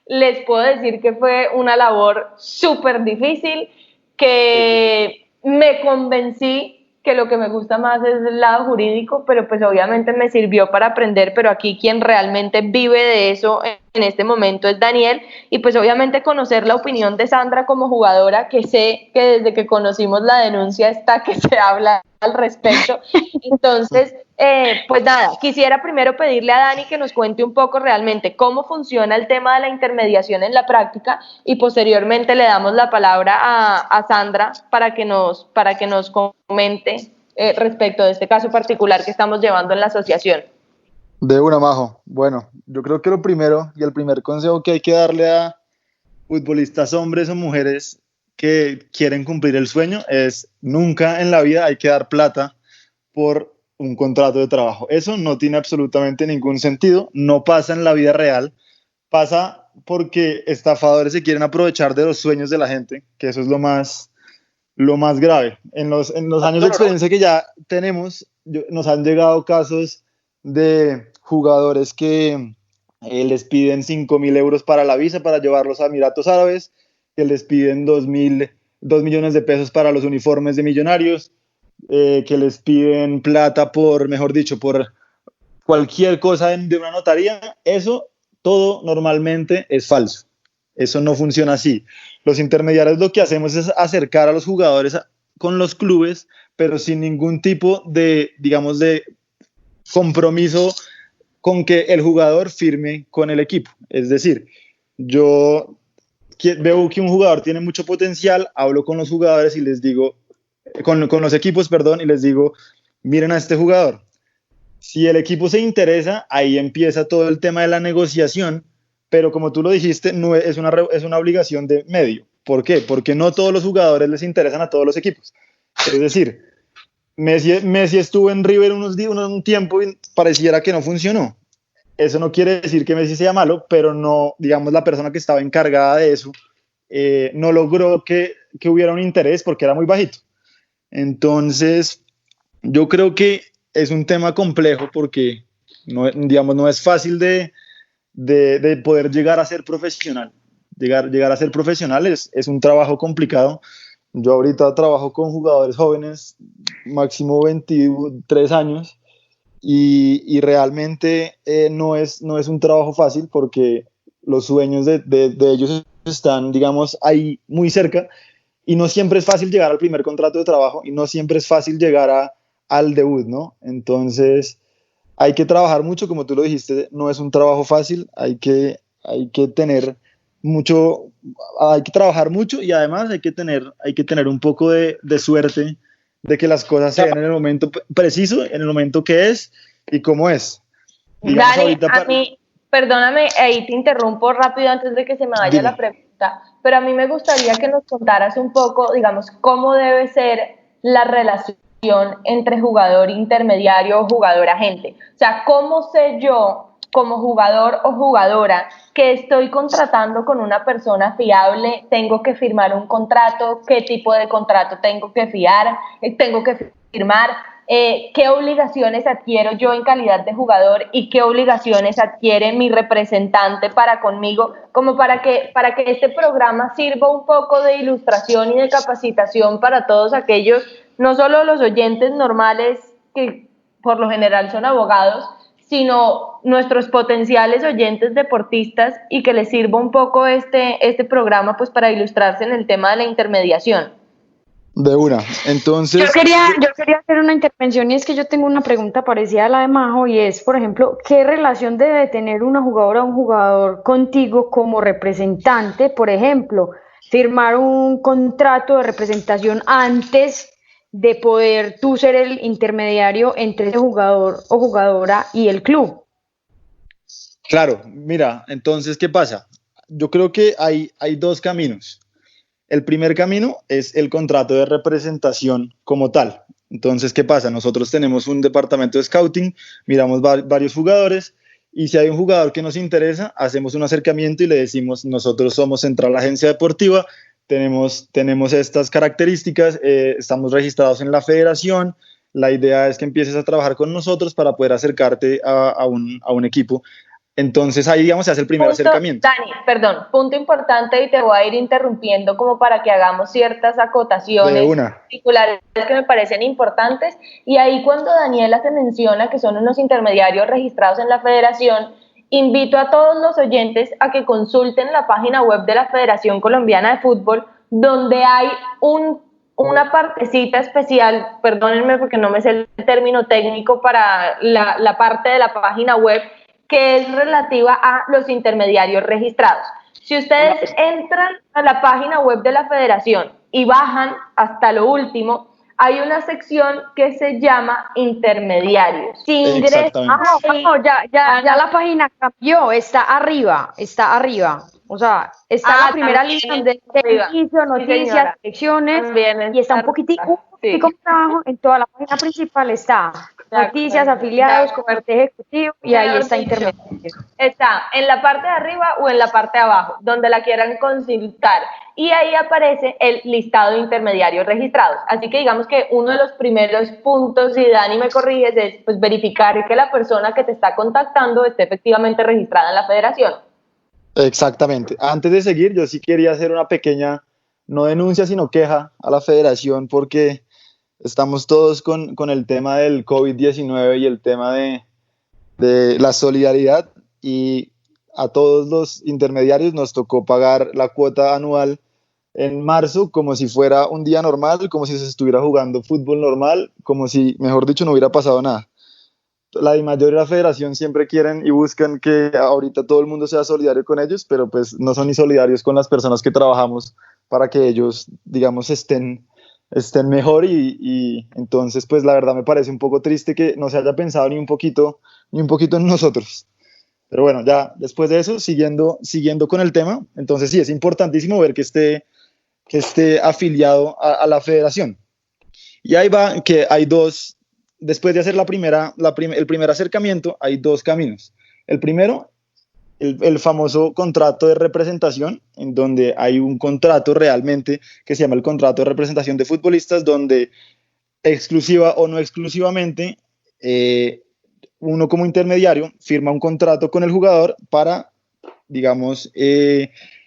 Les puedo decir que fue una labor súper difícil, que me convencí que lo que me gusta más es el lado jurídico, pero pues obviamente me sirvió para aprender, pero aquí quien realmente vive de eso en este momento es Daniel, y pues obviamente conocer la opinión de Sandra como jugadora, que sé que desde que conocimos la denuncia está que se habla al respecto. Entonces, pues nada, quisiera primero pedirle a Dani que nos cuente un poco realmente cómo funciona el tema de la intermediación en la práctica, y posteriormente le damos la palabra a Sandra para que nos comente respecto de este caso particular que estamos llevando en la asociación. De una, Majo. Bueno, yo creo que lo primero y el primer consejo que hay que darle a futbolistas hombres o mujeres que quieren cumplir el sueño es: nunca en la vida hay que dar plata por un contrato de trabajo. Eso no tiene absolutamente ningún sentido, no pasa en la vida real, pasa porque estafadores se quieren aprovechar de los sueños de la gente, que eso es lo más lo más grave. En los años de experiencia que ya tenemos, nos han llegado casos de jugadores que les piden 5.000 euros para la visa para llevarlos a Emiratos Árabes, que les piden 2 millones de pesos para los uniformes de Millonarios, que les piden plata por, mejor dicho, por cualquier cosa de una notaría. Eso todo normalmente es falso. Eso no funciona así. Los intermediarios lo que hacemos es acercar a los jugadores con los clubes, pero sin ningún tipo de, digamos, de compromiso con que el jugador firme con el equipo. Es decir, yo veo que un jugador tiene mucho potencial, hablo con los jugadores y les digo, con los equipos, perdón, y les digo, miren a este jugador. Si el equipo se interesa, ahí empieza todo el tema de la negociación, pero como tú lo dijiste, no es una obligación de medio. ¿Por qué? Porque no todos los jugadores les interesan a todos los equipos. Es decir, Messi estuvo en River un tiempo y pareciera que no funcionó. Eso no quiere decir que Messi sea malo, pero no, digamos, la persona que estaba encargada de eso no logró que hubiera un interés porque era muy bajito. Entonces, yo creo que es un tema complejo porque no, digamos, no es fácil de poder llegar a ser profesional. Llegar a ser profesional es un trabajo complicado. Yo ahorita trabajo con jugadores jóvenes, máximo 23 años, y realmente no es un trabajo fácil porque los sueños de ellos están, digamos, ahí muy cerca, y no siempre es fácil llegar al primer contrato de trabajo y no siempre es fácil llegar al debut, ¿no? Entonces hay que trabajar mucho, como tú lo dijiste, no es un trabajo fácil, hay que tener mucho, hay que trabajar mucho y además hay que tener un poco de suerte de que las cosas se den en el momento preciso, en el momento que es y cómo es. Digamos, Dani, a mí, perdóname, ahí te interrumpo rápido antes de que se me vaya la pregunta, pero a mí me gustaría que nos contaras un poco, digamos, cómo debe ser la relación entre jugador intermediario o jugador agente. O sea, ¿cómo sé yo como jugador o jugadora que estoy contratando con una persona fiable? ¿Tengo que firmar un contrato? ¿Qué tipo de contrato tengo que firmar? ¿Qué obligaciones adquiero yo en calidad de jugador y qué obligaciones adquiere mi representante para conmigo? Como para que este programa sirva un poco de ilustración y de capacitación para todos aquellos, no solo los oyentes normales que por lo general son abogados, sino nuestros potenciales oyentes deportistas, y que les sirva un poco este programa pues para ilustrarse en el tema de la intermediación. De una. Entonces, yo quería hacer una intervención, y es que yo tengo una pregunta parecida a la de Majo, y es, por ejemplo, ¿qué relación debe tener una jugadora o un jugador contigo como representante? Por ejemplo, firmar un contrato de representación antes de poder tú ser el intermediario entre ese jugador o jugadora y el club. Claro, mira, entonces, ¿qué pasa? Yo creo que hay dos caminos. El primer camino es el contrato de representación como tal. Entonces, ¿qué pasa? Nosotros tenemos un departamento de scouting, miramos varios jugadores, y si hay un jugador que nos interesa, hacemos un acercamiento y le decimos, nosotros somos Central Agencia Deportiva, tenemos estas características, estamos registrados en la federación, la idea es que empieces a trabajar con nosotros para poder acercarte a un equipo. Entonces ahí, digamos, se hace el primer acercamiento. Dani, perdón, punto importante, y te voy a ir interrumpiendo como para que hagamos ciertas acotaciones particulares que me parecen importantes. Y ahí, cuando Daniela se menciona que son unos intermediarios registrados en la federación, invito a todos los oyentes a que consulten la página web de la Federación Colombiana de Fútbol, donde hay una partecita especial, perdónenme porque no me sé el término técnico para la parte de la página web, que es relativa a los intermediarios registrados. Si ustedes entran a la página web de la Federación y bajan hasta lo último, hay una sección que se llama intermediarios. Si ingresan, ya la página cambió, está arriba. O sea, está la primera lista de inicio, noticias, secciones, y está un poquitico más abajo, en toda la página principal está noticias, afiliados, comité ejecutivo y ahí está intermedio. Está en la parte de arriba o en la parte de abajo, donde la quieran consultar. Y ahí aparece el listado de intermediarios registrados. Así que digamos que uno de los primeros puntos, y Dani me corriges, es pues verificar que la persona que te está contactando esté efectivamente registrada en la federación. Exactamente. Antes de seguir, yo sí quería hacer una pequeña, no denuncia, sino queja a la federación, porque estamos todos con el tema del COVID-19 y el tema de la solidaridad, y a todos los intermediarios nos tocó pagar la cuota anual en marzo como si fuera un día normal, como si se estuviera jugando fútbol normal, como si, mejor dicho, no hubiera pasado nada. La DIMAYOR y la federación siempre quieren y buscan que ahorita todo el mundo sea solidario con ellos, pero pues no son ni solidarios con las personas que trabajamos para que ellos, digamos, estén mejor, y entonces pues la verdad me parece un poco triste que no se haya pensado ni un poquito en nosotros. Pero bueno, ya después de eso, siguiendo con el tema, entonces sí, es importantísimo ver que esté afiliado a la federación. Y ahí va que hay dos, después de hacer el primer acercamiento, hay dos caminos. El primero, el famoso contrato de representación, en donde hay un contrato realmente que se llama el contrato de representación de futbolistas, donde exclusiva o no exclusivamente, uno como intermediario firma un contrato con el jugador para, digamos,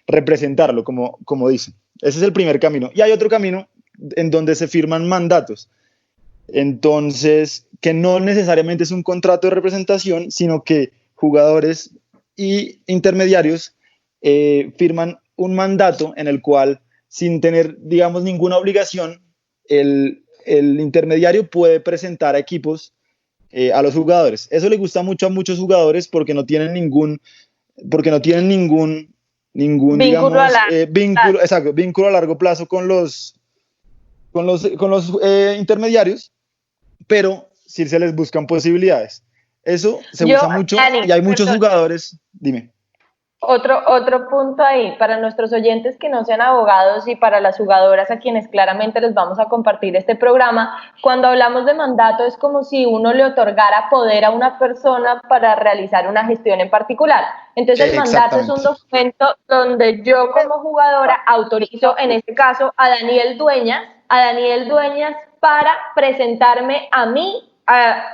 representarlo, como dicen. Ese es el primer camino. Y hay otro camino en donde se firman mandatos. Entonces, que no necesariamente es un contrato de representación, sino que jugadores y intermediarios firman un mandato en el cual, sin tener, digamos, ninguna obligación, el intermediario puede presentar a equipos a los jugadores. Eso le gusta mucho a muchos jugadores porque no tienen ningún vínculo, digamos, vínculo a largo plazo con los intermediarios, pero sí se les buscan posibilidades. Eso se usa mucho, Dani, y hay muchos jugadores. Dime. Otro punto ahí, para nuestros oyentes que no sean abogados y para las jugadoras a quienes claramente les vamos a compartir este programa, cuando hablamos de mandato es como si uno le otorgara poder a una persona para realizar una gestión en particular. Entonces el mandato es un documento donde yo como jugadora autorizo, en este caso, a Daniel Dueñas para presentarme a mí,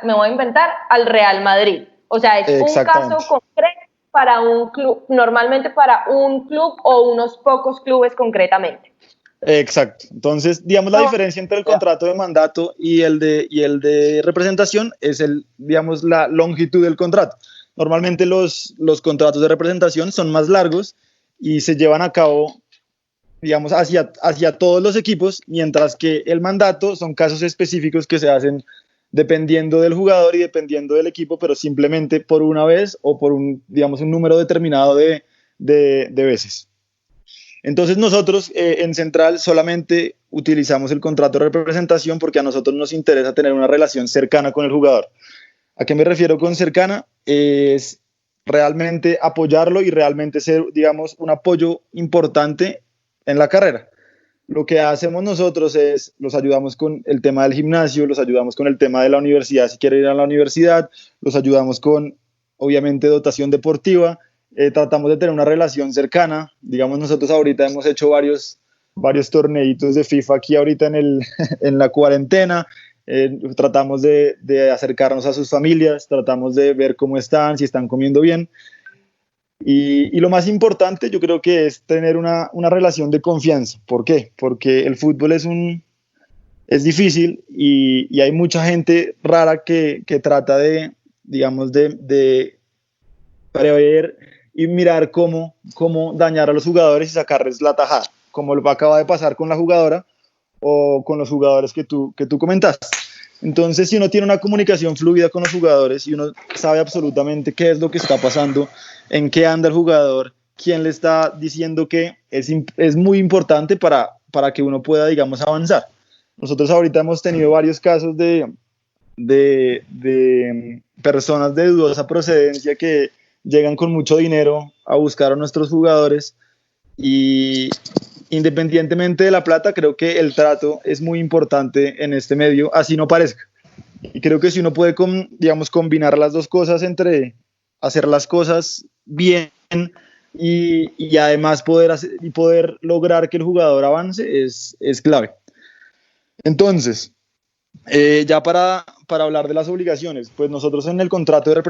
me voy a inventar, al Real Madrid. O sea, es un caso concreto para un club, normalmente para un club o unos pocos clubes concretamente. Exacto. Entonces, digamos, la diferencia entre el contrato de mandato y el de representación es digamos, la longitud del contrato. Normalmente los contratos de representación son más largos y se llevan a cabo, digamos, hacia todos los equipos, mientras que el mandato son casos específicos que se hacen dependiendo del jugador y dependiendo del equipo, pero simplemente por una vez o por un número determinado de veces. Entonces nosotros en Central solamente utilizamos el contrato de representación porque a nosotros nos interesa tener una relación cercana con el jugador. ¿A qué me refiero con cercana? Es realmente apoyarlo y realmente ser, digamos, un apoyo importante en la carrera. Lo que hacemos nosotros es, los ayudamos con el tema del gimnasio, los ayudamos con el tema de la universidad, si quiere ir a la universidad, los ayudamos con, obviamente, dotación deportiva, tratamos de tener una relación cercana. Digamos, nosotros ahorita hemos hecho varios torneitos de FIFA aquí ahorita en la cuarentena, tratamos de acercarnos a sus familias, tratamos de ver cómo están, si están comiendo bien. Y lo más importante yo creo que es tener una relación de confianza. ¿Por qué? Porque el fútbol es difícil y hay mucha gente rara que trata de prever y mirar cómo dañar a los jugadores y sacarles la tajada, como lo acaba de pasar con la jugadora o con los jugadores que tú comentaste. Entonces, si uno tiene una comunicación fluida con los jugadores y uno sabe absolutamente qué es lo que está pasando, en qué anda el jugador, quién le está diciendo qué, es muy importante para que uno pueda, digamos, avanzar. Nosotros ahorita hemos tenido varios casos de personas de dudosa procedencia que llegan con mucho dinero a buscar a nuestros jugadores, y independientemente de la plata, creo que el trato es muy importante en este medio, así no parezca. Y creo que si uno puede, digamos, combinar las dos cosas entre hacer las cosas bien y además poder lograr que el jugador avance, es clave. Entonces, ya para hablar de las obligaciones, pues nosotros en el contrato de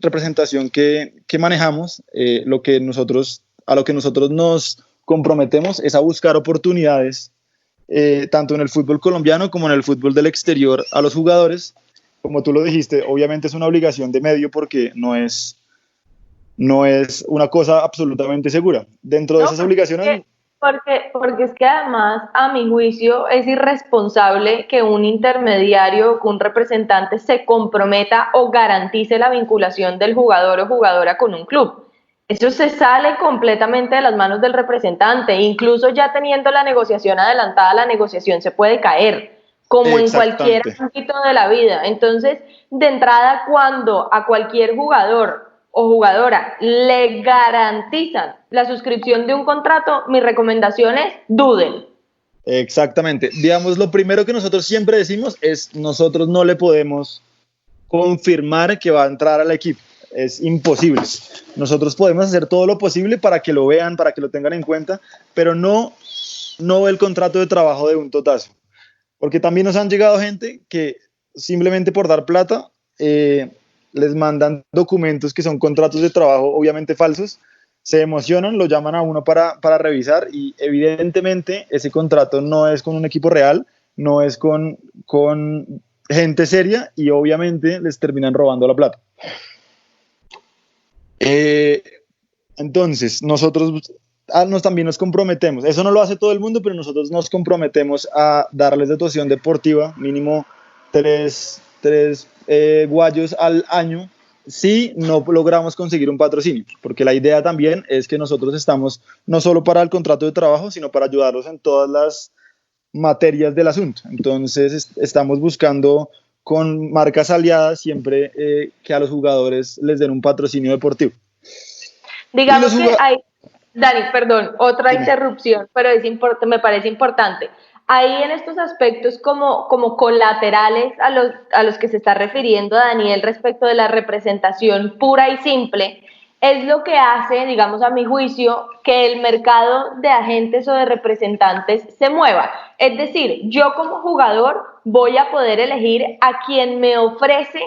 representación que manejamos, a lo que nosotros nos comprometemos es a buscar oportunidades, tanto en el fútbol colombiano como en el fútbol del exterior, a los jugadores. Como tú lo dijiste, obviamente es una obligación de medio porque no es una cosa absolutamente segura. Dentro de esas obligaciones... Porque es que además, a mi juicio, es irresponsable que un intermediario, que un representante se comprometa o garantice la vinculación del jugador o jugadora con un club. Eso se sale completamente de las manos del representante. Incluso ya teniendo la negociación adelantada, la negociación se puede caer, como en cualquier ámbito de la vida. Entonces, de entrada, cuando a cualquier jugador o jugadora le garantizan la suscripción de un contrato, mi recomendación es duden. Exactamente. Digamos, lo primero que nosotros siempre decimos es: nosotros no le podemos confirmar que va a entrar al equipo. Es imposible. Nosotros podemos hacer todo lo posible para que lo vean, para que lo tengan en cuenta, pero no el contrato de trabajo de un totazo. Porque también nos han llegado gente que simplemente por dar plata les mandan documentos que son contratos de trabajo obviamente falsos, se emocionan, lo llaman a uno para revisar y evidentemente ese contrato no es con un equipo real, no es con gente seria y obviamente les terminan robando la plata. Entonces nosotros también nos comprometemos, eso no lo hace todo el mundo, pero nosotros nos comprometemos a darles dotación deportiva mínimo 3 guayos al año si no logramos conseguir un patrocinio, porque la idea también es que nosotros estamos no solo para el contrato de trabajo, sino para ayudarlos en todas las materias del asunto. Entonces estamos buscando con marcas aliadas siempre que a los jugadores les den un patrocinio deportivo. Digamos que hay, Dani, perdón, otra interrupción, pero me parece importante. Ahí en estos aspectos como colaterales a los que se está refiriendo Daniel respecto de la representación pura y simple, es lo que hace, digamos a mi juicio, que el mercado de agentes o de representantes se mueva. Es decir, yo como jugador voy a poder elegir a quien me ofrece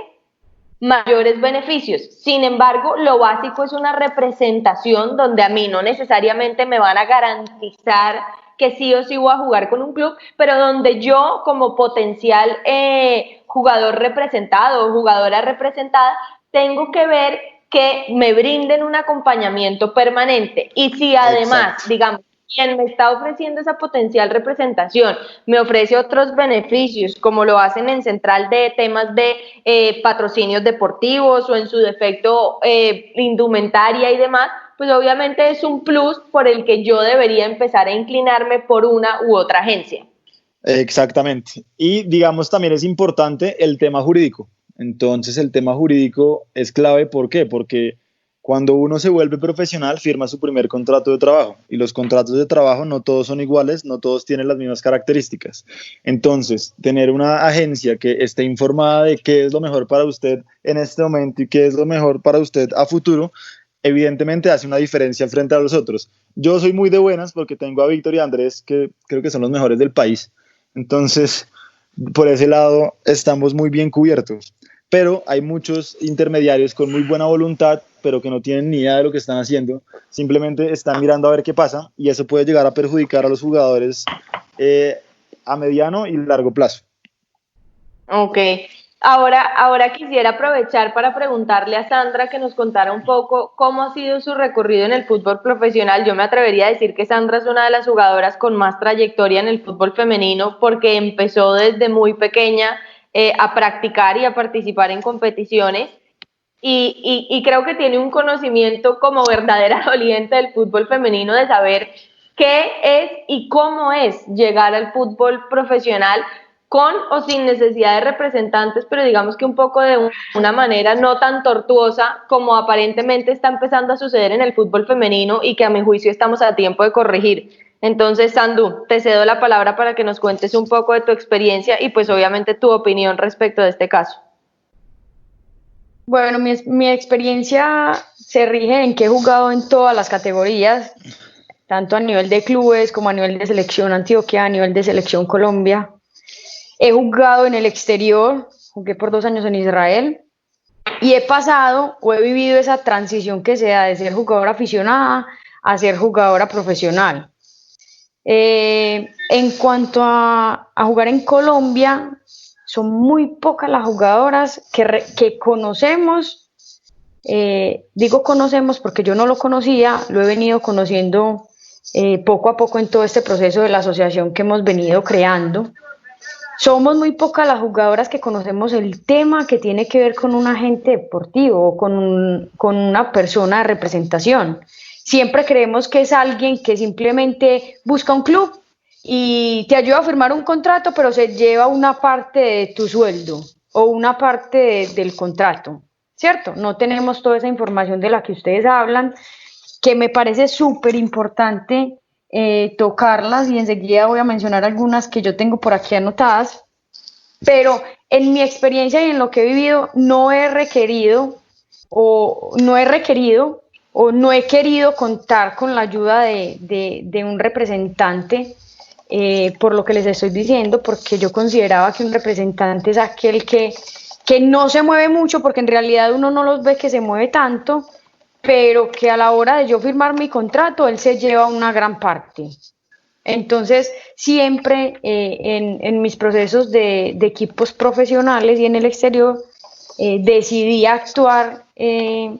mayores beneficios. Sin embargo, lo básico es una representación donde a mí no necesariamente me van a garantizar que sí o sí voy a jugar con un club, pero donde yo como potencial jugador representado o jugadora representada tengo que ver que me brinden un acompañamiento permanente. Y si además, digamos, quien me está ofreciendo esa potencial representación me ofrece otros beneficios, como lo hacen en Central de temas de patrocinios deportivos o en su defecto indumentaria y demás, pues obviamente es un plus por el que yo debería empezar a inclinarme por una u otra agencia. Exactamente. Y digamos también es importante el tema jurídico. Entonces el tema jurídico es clave. ¿Por qué? Porque cuando uno se vuelve profesional firma su primer contrato de trabajo y los contratos de trabajo no todos son iguales, no todos tienen las mismas características. Entonces tener una agencia que esté informada de qué es lo mejor para usted en este momento y qué es lo mejor para usted a futuro, evidentemente hace una diferencia frente a los otros. Yo soy muy de buenas porque tengo a Víctor y a Andrés, que creo que son los mejores del país. Entonces, por ese lado, estamos muy bien cubiertos. Pero hay muchos intermediarios con muy buena voluntad, pero que no tienen ni idea de lo que están haciendo. Simplemente están mirando a ver qué pasa y eso puede llegar a perjudicar a los jugadores a mediano y largo plazo. Ok. Ahora quisiera aprovechar para preguntarle a Sandra que nos contara un poco cómo ha sido su recorrido en el fútbol profesional. Yo me atrevería a decir que Sandra es una de las jugadoras con más trayectoria en el fútbol femenino porque empezó desde muy pequeña a practicar y a participar en competiciones y creo que tiene un conocimiento como verdadera doliente del fútbol femenino de saber qué es y cómo es llegar al fútbol profesional con o sin necesidad de representantes, pero digamos que un poco de una manera no tan tortuosa como aparentemente está empezando a suceder en el fútbol femenino y que a mi juicio estamos a tiempo de corregir. Entonces, Sandu, te cedo la palabra para que nos cuentes un poco de tu experiencia y pues obviamente tu opinión respecto de este caso. Bueno, mi experiencia se rige en que he jugado en todas las categorías, tanto a nivel de clubes como a nivel de selección Antioquia, a nivel de selección Colombia. He jugado en el exterior, jugué por 2 años en Israel y he pasado o he vivido esa transición que se da de ser jugadora aficionada a ser jugadora profesional. En cuanto a jugar en Colombia, son muy pocas las jugadoras que conocemos. Digo conocemos porque yo no lo conocía, lo he venido conociendo poco a poco en todo este proceso de la asociación que hemos venido creando. Somos muy pocas las jugadoras que conocemos el tema que tiene que ver con un agente deportivo o con una persona de representación. Siempre creemos que es alguien que simplemente busca un club y te ayuda a firmar un contrato, pero se lleva una parte de tu sueldo o una parte del contrato, ¿cierto? No tenemos toda esa información de la que ustedes hablan, que me parece súper importante tocarlas, y enseguida voy a mencionar algunas que yo tengo por aquí anotadas, pero en mi experiencia y en lo que he vivido no he querido contar con la ayuda de un representante, por lo que les estoy diciendo, porque yo consideraba que un representante es aquel que no se mueve mucho, porque en realidad uno no los ve que se mueve tanto, pero que a la hora de yo firmar mi contrato, él se lleva una gran parte. Entonces, siempre en mis procesos de equipos profesionales y en el exterior, decidí actuar en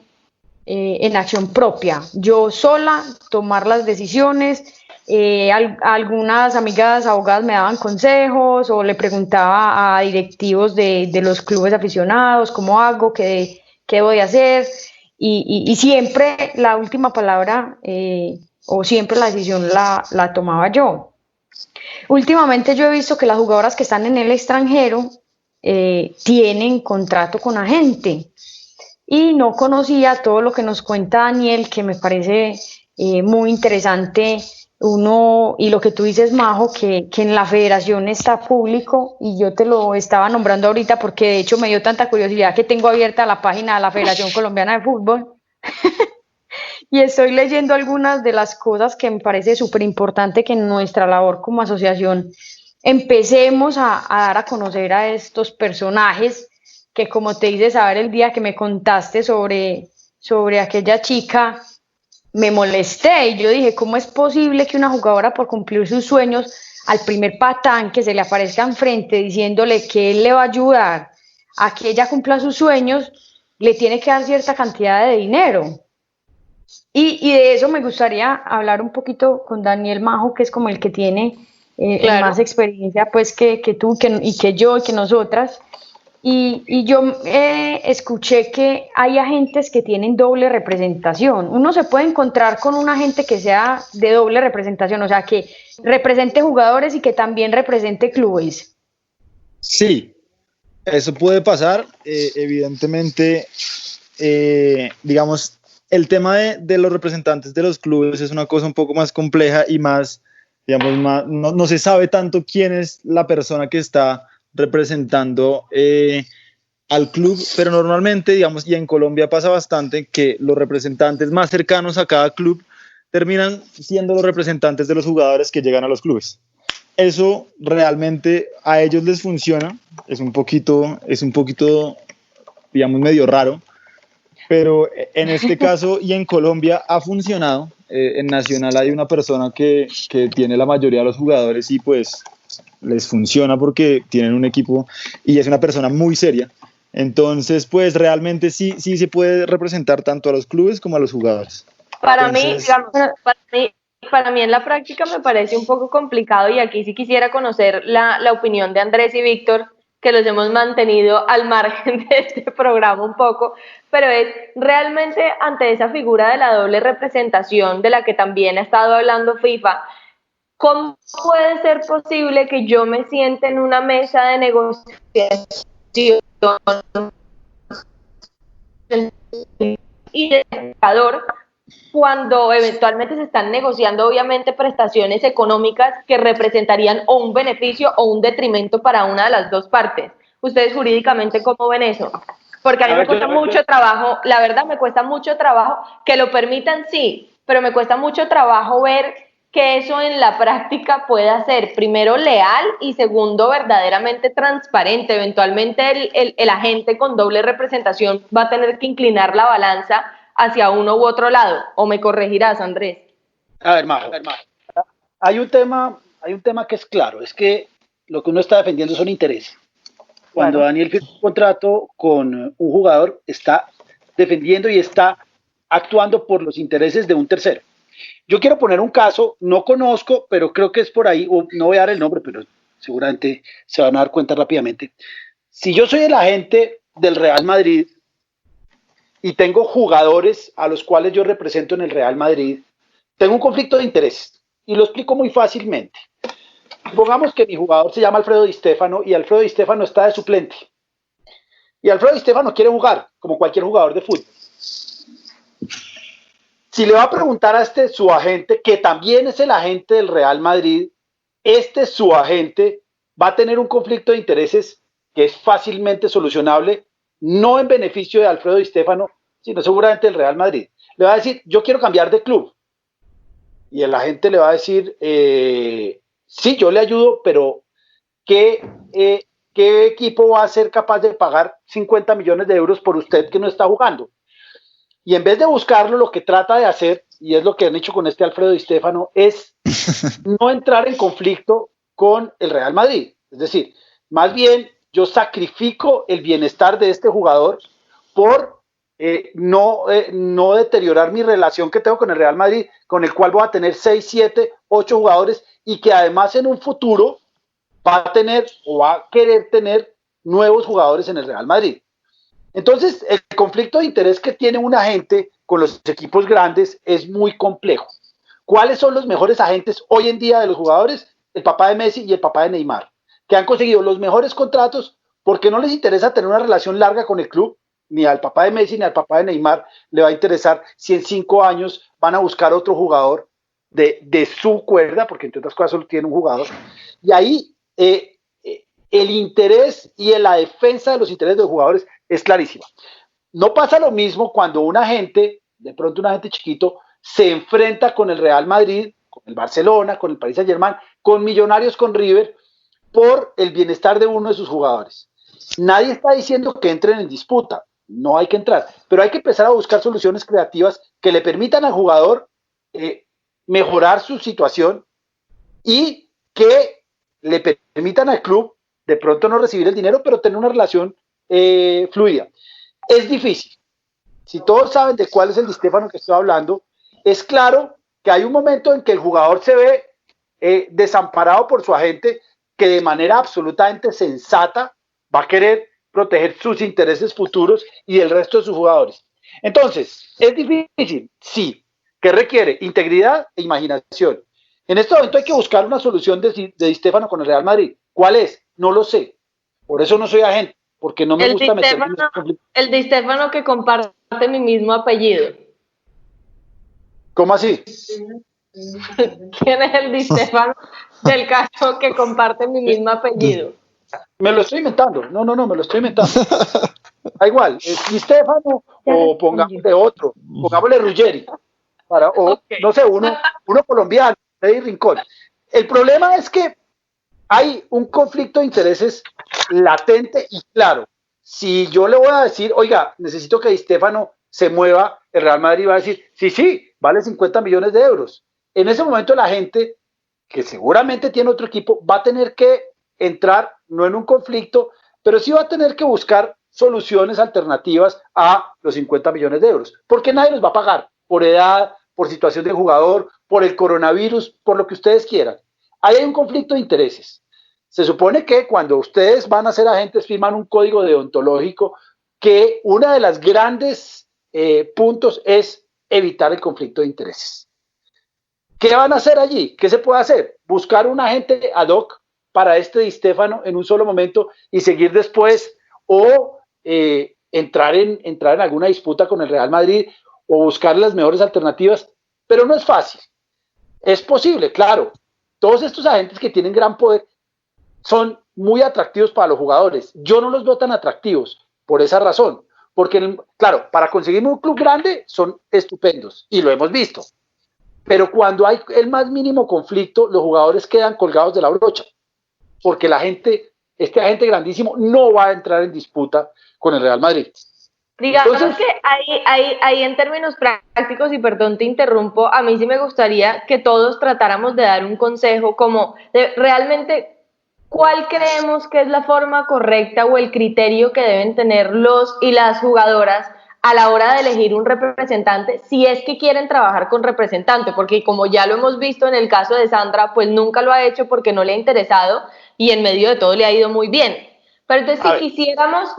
acción propia, yo sola, tomar las decisiones. Algunas amigas abogadas me daban consejos o le preguntaba a directivos de los clubes aficionados cómo hago, qué voy a hacer, y siempre la última palabra o siempre la decisión la tomaba yo. Últimamente yo he visto que las jugadoras que están en el extranjero tienen contrato con agente, y no conocía todo lo que nos cuenta Daniel, que me parece muy interesante. Y lo que tú dices, Majo, que en la federación está público, y yo te lo estaba nombrando ahorita porque de hecho me dio tanta curiosidad que tengo abierta la página de la Federación Colombiana de Fútbol y estoy leyendo algunas de las cosas que me parece súper importante que en nuestra labor como asociación empecemos a dar a conocer a estos personajes que, como te hice saber el día que me contaste sobre aquella chica, me molesté y yo dije, ¿cómo es posible que una jugadora, por cumplir sus sueños, al primer patán que se le aparezca enfrente diciéndole que él le va a ayudar a que ella cumpla sus sueños, le tiene que dar cierta cantidad de dinero? Y de eso me gustaría hablar un poquito con Daniel Majo, que es como el que tiene claro, más experiencia pues que tú y que yo y que nosotras. Y yo escuché que hay agentes que tienen doble representación. Uno se puede encontrar con un agente que sea de doble representación, o sea, que represente jugadores y que también represente clubes. Sí, eso puede pasar. Evidentemente, digamos, el tema de los representantes de los clubes es una cosa un poco más compleja y más, digamos, no se sabe tanto quién es la persona que está representando al club, pero normalmente, digamos, y en Colombia pasa bastante, que los representantes más cercanos a cada club terminan siendo los representantes de los jugadores que llegan a los clubes. Eso realmente a ellos les funciona, es un poquito, digamos, medio raro, pero en este caso y en Colombia ha funcionado. En Nacional hay una persona que tiene la mayoría de los jugadores y pues les funciona porque tienen un equipo y es una persona muy seria. Entonces, pues realmente sí se puede representar tanto a los clubes como a los jugadores. Para mí en la práctica me parece un poco complicado, y aquí sí quisiera conocer la opinión de Andrés y Víctor, que los hemos mantenido al margen de este programa un poco, pero es realmente ante esa figura de la doble representación de la que también ha estado hablando FIFA, ¿cómo puede ser posible que yo me siente en una mesa de negociación y el jugador cuando eventualmente se están negociando obviamente prestaciones económicas que representarían o un beneficio o un detrimento para una de las dos partes. ¿Ustedes jurídicamente cómo ven eso? Porque a mí me cuesta mucho trabajo, la verdad me cuesta mucho trabajo, que lo permitan sí, pero me cuesta mucho trabajo ver que eso en la práctica pueda ser, primero, leal y segundo, verdaderamente transparente. Eventualmente el agente con doble representación va a tener que inclinar la balanza hacia uno u otro lado. ¿O me corregirás, Andrés? A ver, Majo, hay un tema que es claro, es que lo que uno está defendiendo son intereses. Cuando Daniel firma un contrato con un jugador, está defendiendo y está actuando por los intereses de un tercero. Yo quiero poner un caso, no conozco, pero creo que es por ahí, no voy a dar el nombre, pero seguramente se van a dar cuenta rápidamente. Si yo soy el agente del Real Madrid y tengo jugadores a los cuales yo represento en el Real Madrid, tengo un conflicto de intereses y lo explico muy fácilmente. Pongamos que mi jugador se llama Alfredo Di Stéfano y Alfredo Di Stéfano está de suplente. Y Alfredo Di Stéfano quiere jugar, como cualquier jugador de fútbol. Si le va a preguntar a su agente, que también es el agente del Real Madrid, su agente va a tener un conflicto de intereses que es fácilmente solucionable, no en beneficio de Alfredo Di Stéfano, sino seguramente del Real Madrid. Le va a decir, yo quiero cambiar de club. Y el agente le va a decir, sí, yo le ayudo, pero ¿qué equipo va a ser capaz de pagar 50 millones de euros por usted que no está jugando? Y en vez de buscarlo, lo que trata de hacer, y es lo que han hecho con este Alfredo Di Stéfano, es no entrar en conflicto con el Real Madrid. Es decir, más bien yo sacrifico el bienestar de este jugador por no deteriorar mi relación que tengo con el Real Madrid, con el cual voy a tener 6, 7, 8 jugadores y que además en un futuro va a tener o va a querer tener nuevos jugadores en el Real Madrid. Entonces, el conflicto de interés que tiene un agente con los equipos grandes es muy complejo. ¿Cuáles son los mejores agentes hoy en día de los jugadores? El papá de Messi y el papá de Neymar, que han conseguido los mejores contratos porque no les interesa tener una relación larga con el club, ni al papá de Messi ni al papá de Neymar le va a interesar si en 5 años van a buscar otro jugador de su cuerda, porque entre otras cosas solo tiene un jugador. Y ahí el interés y la defensa de los intereses de los jugadores es clarísima. No pasa lo mismo cuando un agente, de pronto un agente chiquito, se enfrenta con el Real Madrid, con el Barcelona, con el Paris Saint-Germain, con Millonarios, con River, por el bienestar de uno de sus jugadores. Nadie está diciendo que entren en disputa, no hay que entrar, pero hay que empezar a buscar soluciones creativas que le permitan al jugador mejorar su situación y que le permitan al club de pronto no recibir el dinero, pero tener una relación fluida. Es difícil. Si todos saben de cuál es el Di Stéfano que estoy hablando, es claro que hay un momento en que el jugador se ve desamparado por su agente, que de manera absolutamente sensata va a querer proteger sus intereses futuros y del resto de sus jugadores. Entonces, ¿es difícil? Sí. ¿Qué requiere? Integridad e imaginación. En este momento hay que buscar una solución de Di Stéfano con el Real Madrid. ¿Cuál es? No lo sé. Por eso no soy agente, porque no me gusta meterme en este conflicto. El Di Stéfano que comparte mi mismo apellido. ¿Cómo así? ¿Quién es el Di Stéfano del caso que comparte mi mismo apellido? Me lo estoy inventando. No, me lo estoy inventando. Da igual, es Di Stéfano o pongámosle otro, pongámosle Ruggeri. Okay. No sé, uno colombiano, Eddie Rincón. El problema es que hay un conflicto de intereses latente y claro. Si yo le voy a decir, oiga, necesito que Di Stéfano se mueva, el Real Madrid va a decir, sí, vale 50 millones de euros. En ese momento la gente, que seguramente tiene otro equipo, va a tener que entrar, no en un conflicto, pero sí va a tener que buscar soluciones alternativas a los 50 millones de euros, porque nadie los va a pagar por edad, por situación del jugador, por el coronavirus, por lo que ustedes quieran. Ahí hay un conflicto de intereses. Se supone que cuando ustedes van a ser agentes firman un código deontológico que una de las grandes puntos es evitar el conflicto de intereses. ¿Qué van a hacer allí? ¿Qué se puede hacer? Buscar un agente ad hoc para este Di Stéfano en un solo momento y seguir después o entrar en alguna disputa con el Real Madrid o buscar las mejores alternativas, pero no es fácil. Es posible, claro. Todos estos agentes que tienen gran poder son muy atractivos para los jugadores. Yo no los veo tan atractivos por esa razón. Porque, claro, para conseguir un club grande son estupendos y lo hemos visto. Pero cuando hay el más mínimo conflicto, los jugadores quedan colgados de la brocha. Porque este agente grandísimo no va a entrar en disputa con el Real Madrid. Digamos entonces, que ahí en términos prácticos, y perdón te interrumpo, a mí sí me gustaría que todos tratáramos de dar un consejo como de realmente cuál creemos que es la forma correcta o el criterio que deben tener los y las jugadoras a la hora de elegir un representante, si es que quieren trabajar con representante, porque como ya lo hemos visto en el caso de Sandra, pues nunca lo ha hecho porque no le ha interesado y en medio de todo le ha ido muy bien. Pero entonces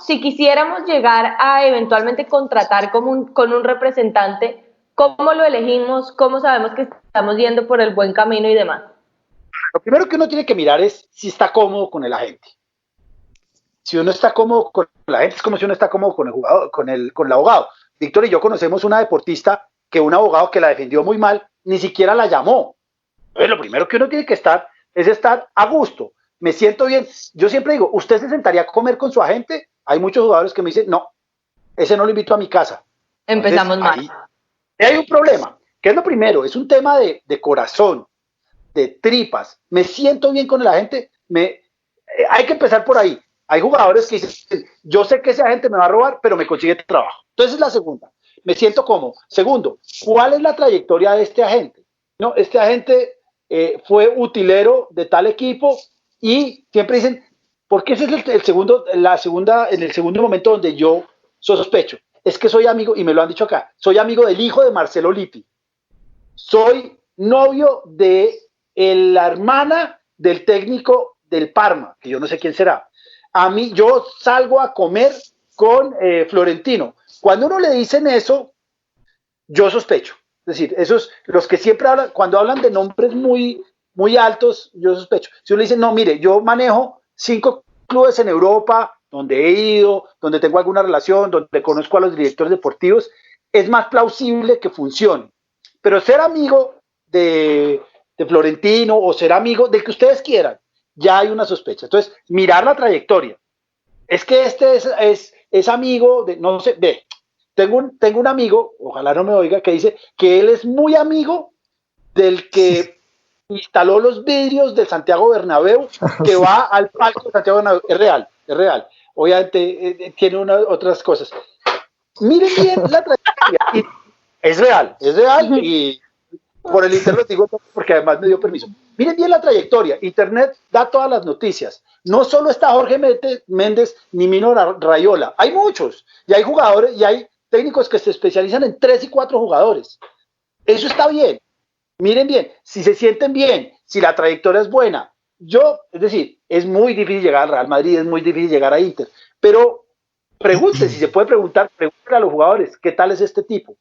si quisiéramos llegar a eventualmente contratar con un representante, ¿cómo lo elegimos? ¿Cómo sabemos que estamos yendo por el buen camino y demás? Lo primero que uno tiene que mirar es si está cómodo con el agente. Si uno está cómodo con la gente, es como si uno está cómodo con el jugador, con el abogado. Víctor y yo conocemos una deportista que un abogado que la defendió muy mal, ni siquiera la llamó. Entonces, lo primero que uno tiene que estar es estar a gusto. Me siento bien. Yo siempre digo, ¿usted se sentaría a comer con su agente? Hay muchos jugadores que me dicen, no, ese no lo invito a mi casa. Empezamos mal. Ahí hay un problema. ¿Qué es lo primero? Es un tema de corazón, de tripas. Me siento bien con el agente. Hay que empezar por ahí. Hay jugadores que dicen, yo sé que ese agente me va a robar, pero me consigue trabajo. Entonces es la segunda. Me siento cómodo. Segundo, ¿cuál es la trayectoria de este agente? No, este agente fue utilero de tal equipo y siempre dicen, porque ese es en el segundo momento donde yo sospecho. Es que soy amigo, y me lo han dicho acá, soy amigo del hijo de Marcelo Lippi. Soy novio de la hermana del técnico del Parma, que yo no sé quién será. A mí, yo salgo a comer con Florentino. Cuando uno le dicen eso, yo sospecho. Es decir, esos, los que siempre hablan, cuando hablan de nombres muy, muy altos, yo sospecho. Si uno le dice, no, mire, yo manejo 5 clubes en Europa, donde he ido, donde tengo alguna relación, donde conozco a los directores deportivos, es más plausible que funcione. Pero ser amigo de Florentino o ser amigo del que ustedes quieran, ya hay una sospecha. Entonces, mirar la trayectoria. Es que este es amigo de, no sé, tengo un amigo, ojalá no me oiga, que dice que él es muy amigo del que instaló los vidrios del Santiago Bernabéu, que va al palco de Santiago Bernabéu. Es real. Obviamente tiene otras cosas. Miren bien la trayectoria. Es real y por el internet digo porque además me dio permiso. Miren bien la trayectoria. Internet da todas las noticias. No solo está Jorge Méndez ni Mino Raiola. Hay muchos. Y hay jugadores y hay técnicos que se especializan en 3 y 4 jugadores. Eso está bien. Miren bien. Si se sienten bien, si la trayectoria es buena. Es decir, es muy difícil llegar al Real Madrid, es muy difícil llegar a Inter. Pero pregunte, si se puede preguntar, pregúntale a los jugadores, ¿qué tal es este tipo?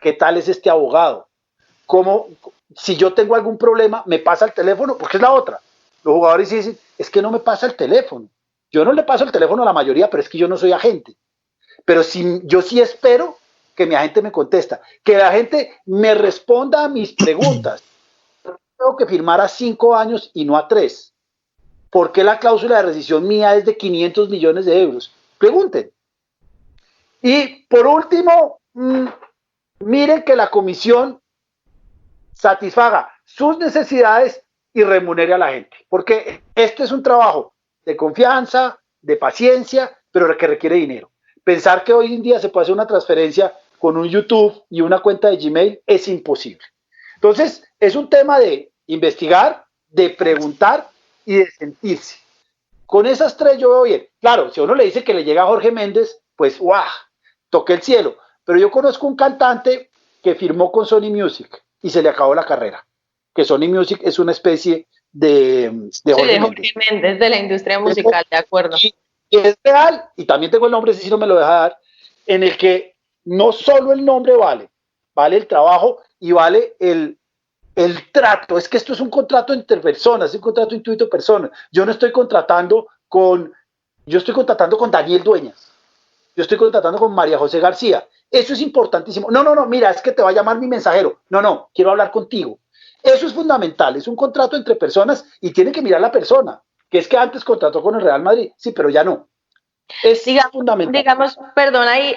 ¿Qué tal es este abogado? ¿Cómo, si yo tengo algún problema, me pasa el teléfono? Porque es la otra. Los jugadores dicen, es que no me pasa el teléfono. Yo no le paso el teléfono a la mayoría, pero es que yo no soy agente. Pero yo sí espero que mi agente me contesta, que la gente me responda a mis preguntas. Tengo que firmar a 5 años y no a 3. ¿Por qué la cláusula de rescisión mía es de 500 millones de euros? Pregunten. Y por último, miren que la comisión satisfaga sus necesidades y remunere a la gente, porque este es un trabajo de confianza, de paciencia, pero que requiere dinero. Pensar que hoy en día se puede hacer una transferencia con un YouTube y una cuenta de Gmail es imposible. Entonces, es un tema de investigar, de preguntar y de sentirse. Con esas 3 yo veo bien. Claro, si a uno le dice que le llega a Jorge Méndez, pues ¡guau! Toqué el cielo. Pero yo conozco un cantante que firmó con Sony Music y se le acabó la carrera. Que Sony Music es una especie de Jorge Méndez, de la industria musical, de acuerdo. Y es real, y también tengo el nombre, si no me lo deja dar, en el que no solo el nombre vale el trabajo y vale el trato. Es que esto es un contrato entre personas, es un contrato intuito-persona. Yo estoy contratando con Daniel Dueñas. Yo estoy contratando con María José García. Eso es importantísimo. No, mira, es que te va a llamar mi mensajero. No, quiero hablar contigo. Eso es fundamental, es un contrato entre personas y tiene que mirar la persona, que es que antes contrató con el Real Madrid, sí, pero ya no. Es fundamental. Digamos, perdón, ahí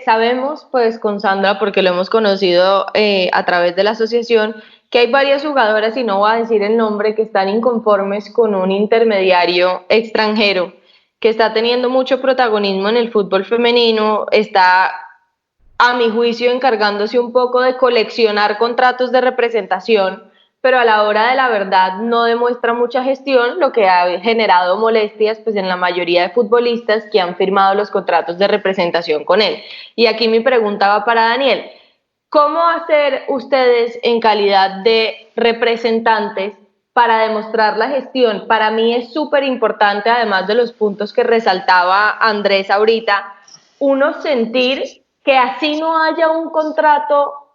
sabemos, pues con Sandra, porque lo hemos conocido a través de la asociación, que hay varias jugadoras, y no voy a decir el nombre, que están inconformes con un intermediario extranjero que está teniendo mucho protagonismo en el fútbol femenino, está, a mi juicio, encargándose un poco de coleccionar contratos de representación, pero a la hora de la verdad no demuestra mucha gestión, lo que ha generado molestias pues en la mayoría de futbolistas que han firmado los contratos de representación con él. Y aquí mi pregunta va para Daniel. ¿Cómo hacer ustedes en calidad de representantes para demostrar la gestión? Para mí es súper importante, además de los puntos que resaltaba Andrés ahorita, uno sentir que así no haya un contrato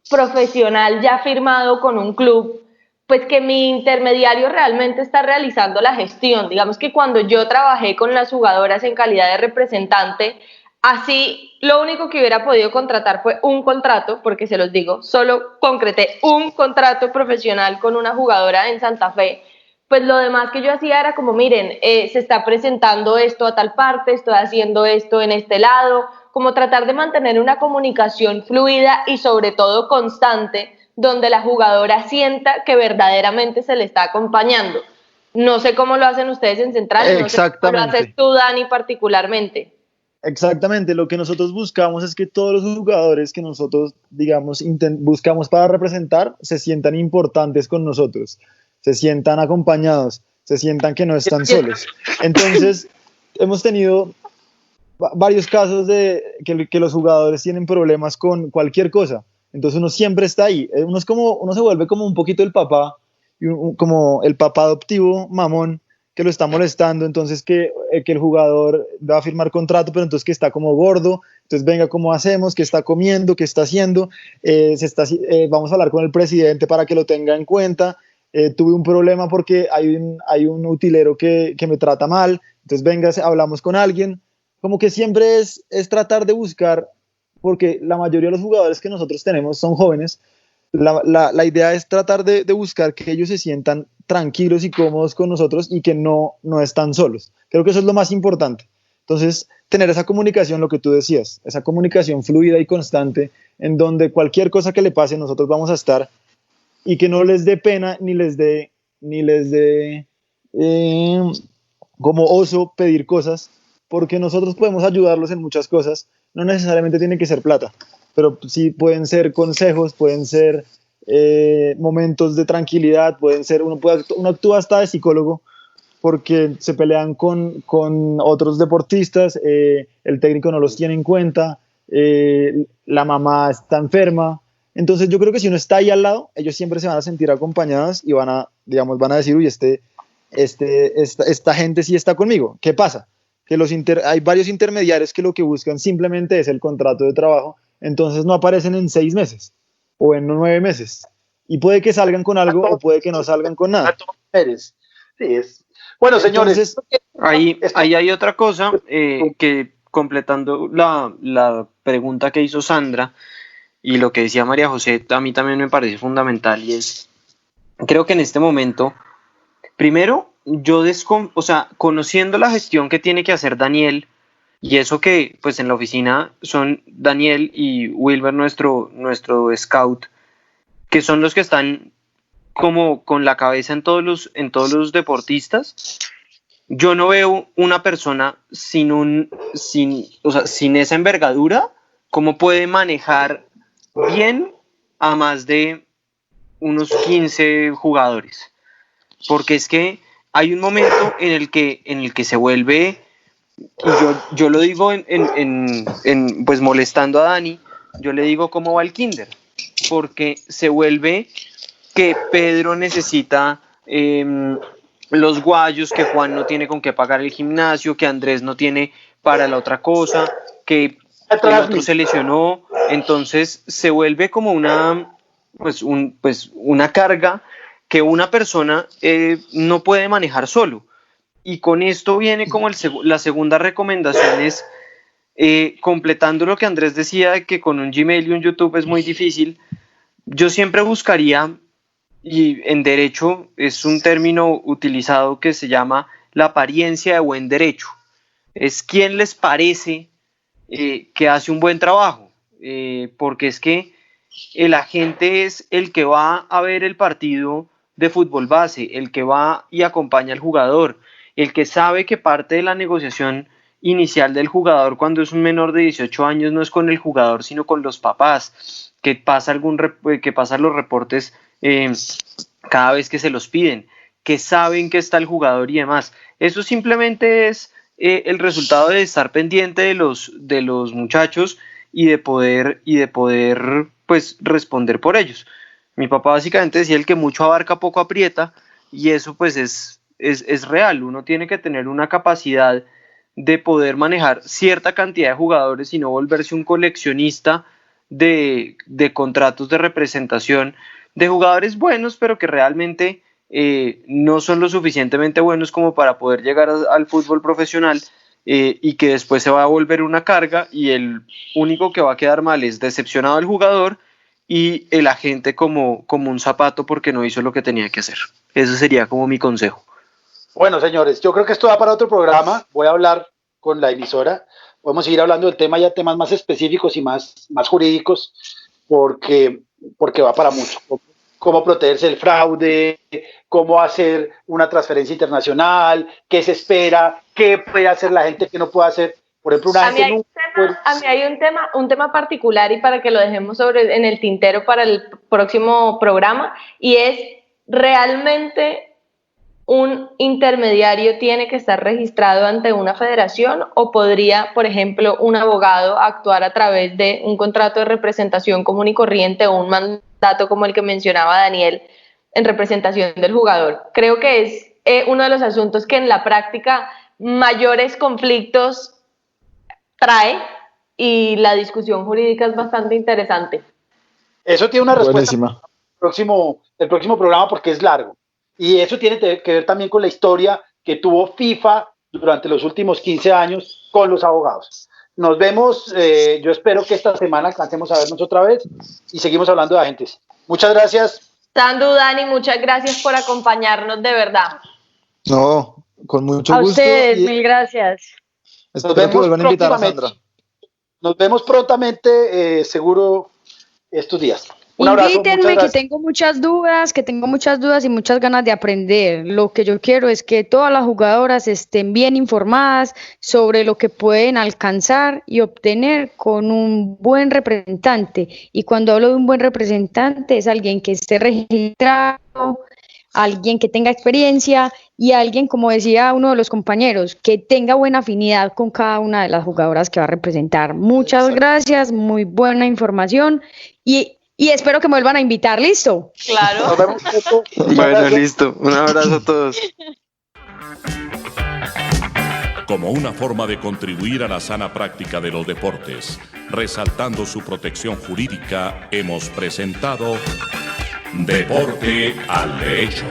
profesional ya firmado con un club, pues que mi intermediario realmente está realizando la gestión. Digamos que cuando yo trabajé con las jugadoras en calidad de representante, así lo único que hubiera podido contratar fue un contrato, porque se los digo, solo concreté un contrato profesional con una jugadora en Santa Fe. Pues lo demás que yo hacía era como, miren, se está presentando esto a tal parte, estoy haciendo esto en este lado, como tratar de mantener una comunicación fluida y sobre todo constante, donde la jugadora sienta que verdaderamente se le está acompañando. No sé cómo lo hacen ustedes en Central, no sé cómo lo haces tú, Dani, particularmente. Exactamente, lo que nosotros buscamos es que todos los jugadores que nosotros, digamos, buscamos para representar se sientan importantes con nosotros, se sientan acompañados, se sientan que no están solos. Entonces, hemos tenido varios casos de que los jugadores tienen problemas con cualquier cosa, entonces uno siempre está ahí, uno se vuelve como un poquito el papá, como el papá adoptivo mamón que lo está molestando, entonces que el jugador va a firmar contrato, pero entonces que está como gordo, entonces venga, ¿cómo hacemos? ¿Qué está comiendo? ¿Qué está haciendo? Vamos a hablar con el presidente para que lo tenga en cuenta. Tuve un problema porque hay un utilero que me trata mal, entonces venga, hablamos con alguien. Como que siempre es tratar de buscar, porque la mayoría de los jugadores que nosotros tenemos son jóvenes, la idea es tratar de buscar que ellos se sientan tranquilos y cómodos con nosotros y que no están solos. Creo que eso es lo más importante. Entonces, tener esa comunicación, lo que tú decías, esa comunicación fluida y constante, en donde cualquier cosa que le pase, nosotros vamos a estar, y que no les dé pena ni les dé como oso pedir cosas, porque nosotros podemos ayudarlos en muchas cosas, no necesariamente tiene que ser plata, pero sí pueden ser consejos, pueden ser momentos de tranquilidad, pueden ser, uno actúa hasta de psicólogo, porque se pelean con otros deportistas, el técnico no los tiene en cuenta, la mamá está enferma, entonces yo creo que si uno está ahí al lado, ellos siempre se van a sentir acompañados y van a decir, uy, esta gente sí está conmigo. ¿Qué pasa? Que hay varios intermediarios que lo que buscan simplemente es el contrato de trabajo, entonces no aparecen en 6 meses o en 9 meses, y puede que salgan con algo o puede que no salgan con nada. Sí, es. Bueno, señores, entonces, ahí hay otra cosa que, completando la pregunta que hizo Sandra y lo que decía María José, a mí también me parece fundamental, y es, creo que en este momento, primero, conociendo la gestión que tiene que hacer Daniel, y eso que pues en la oficina son Daniel y Wilber, nuestro scout, que son los que están como con la cabeza en todos los deportistas. Yo no veo una persona sin esa envergadura, cómo puede manejar bien a más de unos 15 jugadores, porque es que hay un momento en el que se vuelve, y yo lo digo pues molestando a Dani, yo le digo cómo va el kinder, porque se vuelve que Pedro necesita los guayos, que Juan no tiene con qué pagar el gimnasio, que Andrés no tiene para la otra cosa, que el otro se lesionó, entonces se vuelve como una carga que una persona no puede manejar solo. Y con esto viene como la segunda recomendación, es completando lo que Andrés decía de que con un Gmail y un YouTube es muy difícil, yo siempre buscaría, y en derecho es un término utilizado que se llama la apariencia de buen derecho. Es quién les parece que hace un buen trabajo, porque es que el agente es el que va a ver el partido de fútbol base, el que va y acompaña al jugador, el que sabe que parte de la negociación inicial del jugador cuando es un menor de 18 años no es con el jugador sino con los papás, que pasan los reportes cada vez que se los piden, que saben que está el jugador y demás. Eso simplemente es el resultado de estar pendiente de los muchachos y de poder pues responder por ellos. Mi papá básicamente decía: el que mucho abarca poco aprieta, y eso pues es real. Uno tiene que tener una capacidad de poder manejar cierta cantidad de jugadores y no volverse un coleccionista de contratos de representación de jugadores buenos, pero que realmente no son lo suficientemente buenos como para poder llegar al fútbol profesional, y que después se va a volver una carga y el único que va a quedar mal es decepcionado el jugador y el agente como un zapato porque no hizo lo que tenía que hacer. Ese sería como mi consejo. Bueno, señores, yo creo que esto va para otro programa. Voy a hablar con la emisora. Podemos seguir hablando del tema, ya temas más específicos y más jurídicos, porque va para mucho. Cómo protegerse del fraude, cómo hacer una transferencia internacional, qué se espera, qué puede hacer la gente que no puede hacer. Por ejemplo, a mí hay un tema particular, y para que lo dejemos en el tintero para el próximo programa, y es: ¿realmente un intermediario tiene que estar registrado ante una federación, o podría, por ejemplo, un abogado actuar a través de un contrato de representación común y corriente o un mandato como el que mencionaba Daniel en representación del jugador? Creo que es uno de los asuntos que en la práctica mayores conflictos trae, y la discusión jurídica es bastante interesante. Eso tiene una respuesta Buenísima. el próximo programa, porque es largo. Y eso tiene que ver también con la historia que tuvo FIFA durante los últimos 15 años con los abogados. Nos vemos, yo espero que esta semana alcancemos a vernos otra vez y seguimos hablando de agentes. Muchas gracias. Sandu, Dani, muchas gracias por acompañarnos, de verdad. No, con mucho A gusto. ustedes, mil gracias. Espero que vuelvan a invitar a Sandra. Nos vemos prontamente, seguro, estos días. Un abrazo, Invítenme, que tengo muchas dudas y muchas ganas de aprender. Lo que yo quiero es que todas las jugadoras estén bien informadas sobre lo que pueden alcanzar y obtener con un buen representante. Y cuando hablo de un buen representante, es alguien que esté registrado, alguien que tenga experiencia y alguien, como decía uno de los compañeros, que tenga buena afinidad con cada una de las jugadoras que va a representar. Muchas gracias, muy buena información y espero que me vuelvan a invitar. ¿Listo? Claro. Nos vemos pronto. Bueno, listo. Un abrazo a todos. Como una forma de contribuir a la sana práctica de los deportes, resaltando su protección jurídica, hemos presentado Deporte al Derecho.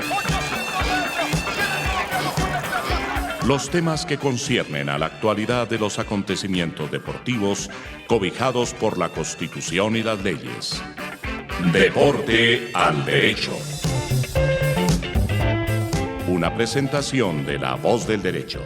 Los temas que conciernen a la actualidad de los acontecimientos deportivos cobijados por la Constitución y las leyes. Deporte al Derecho. Una presentación de La Voz del Derecho.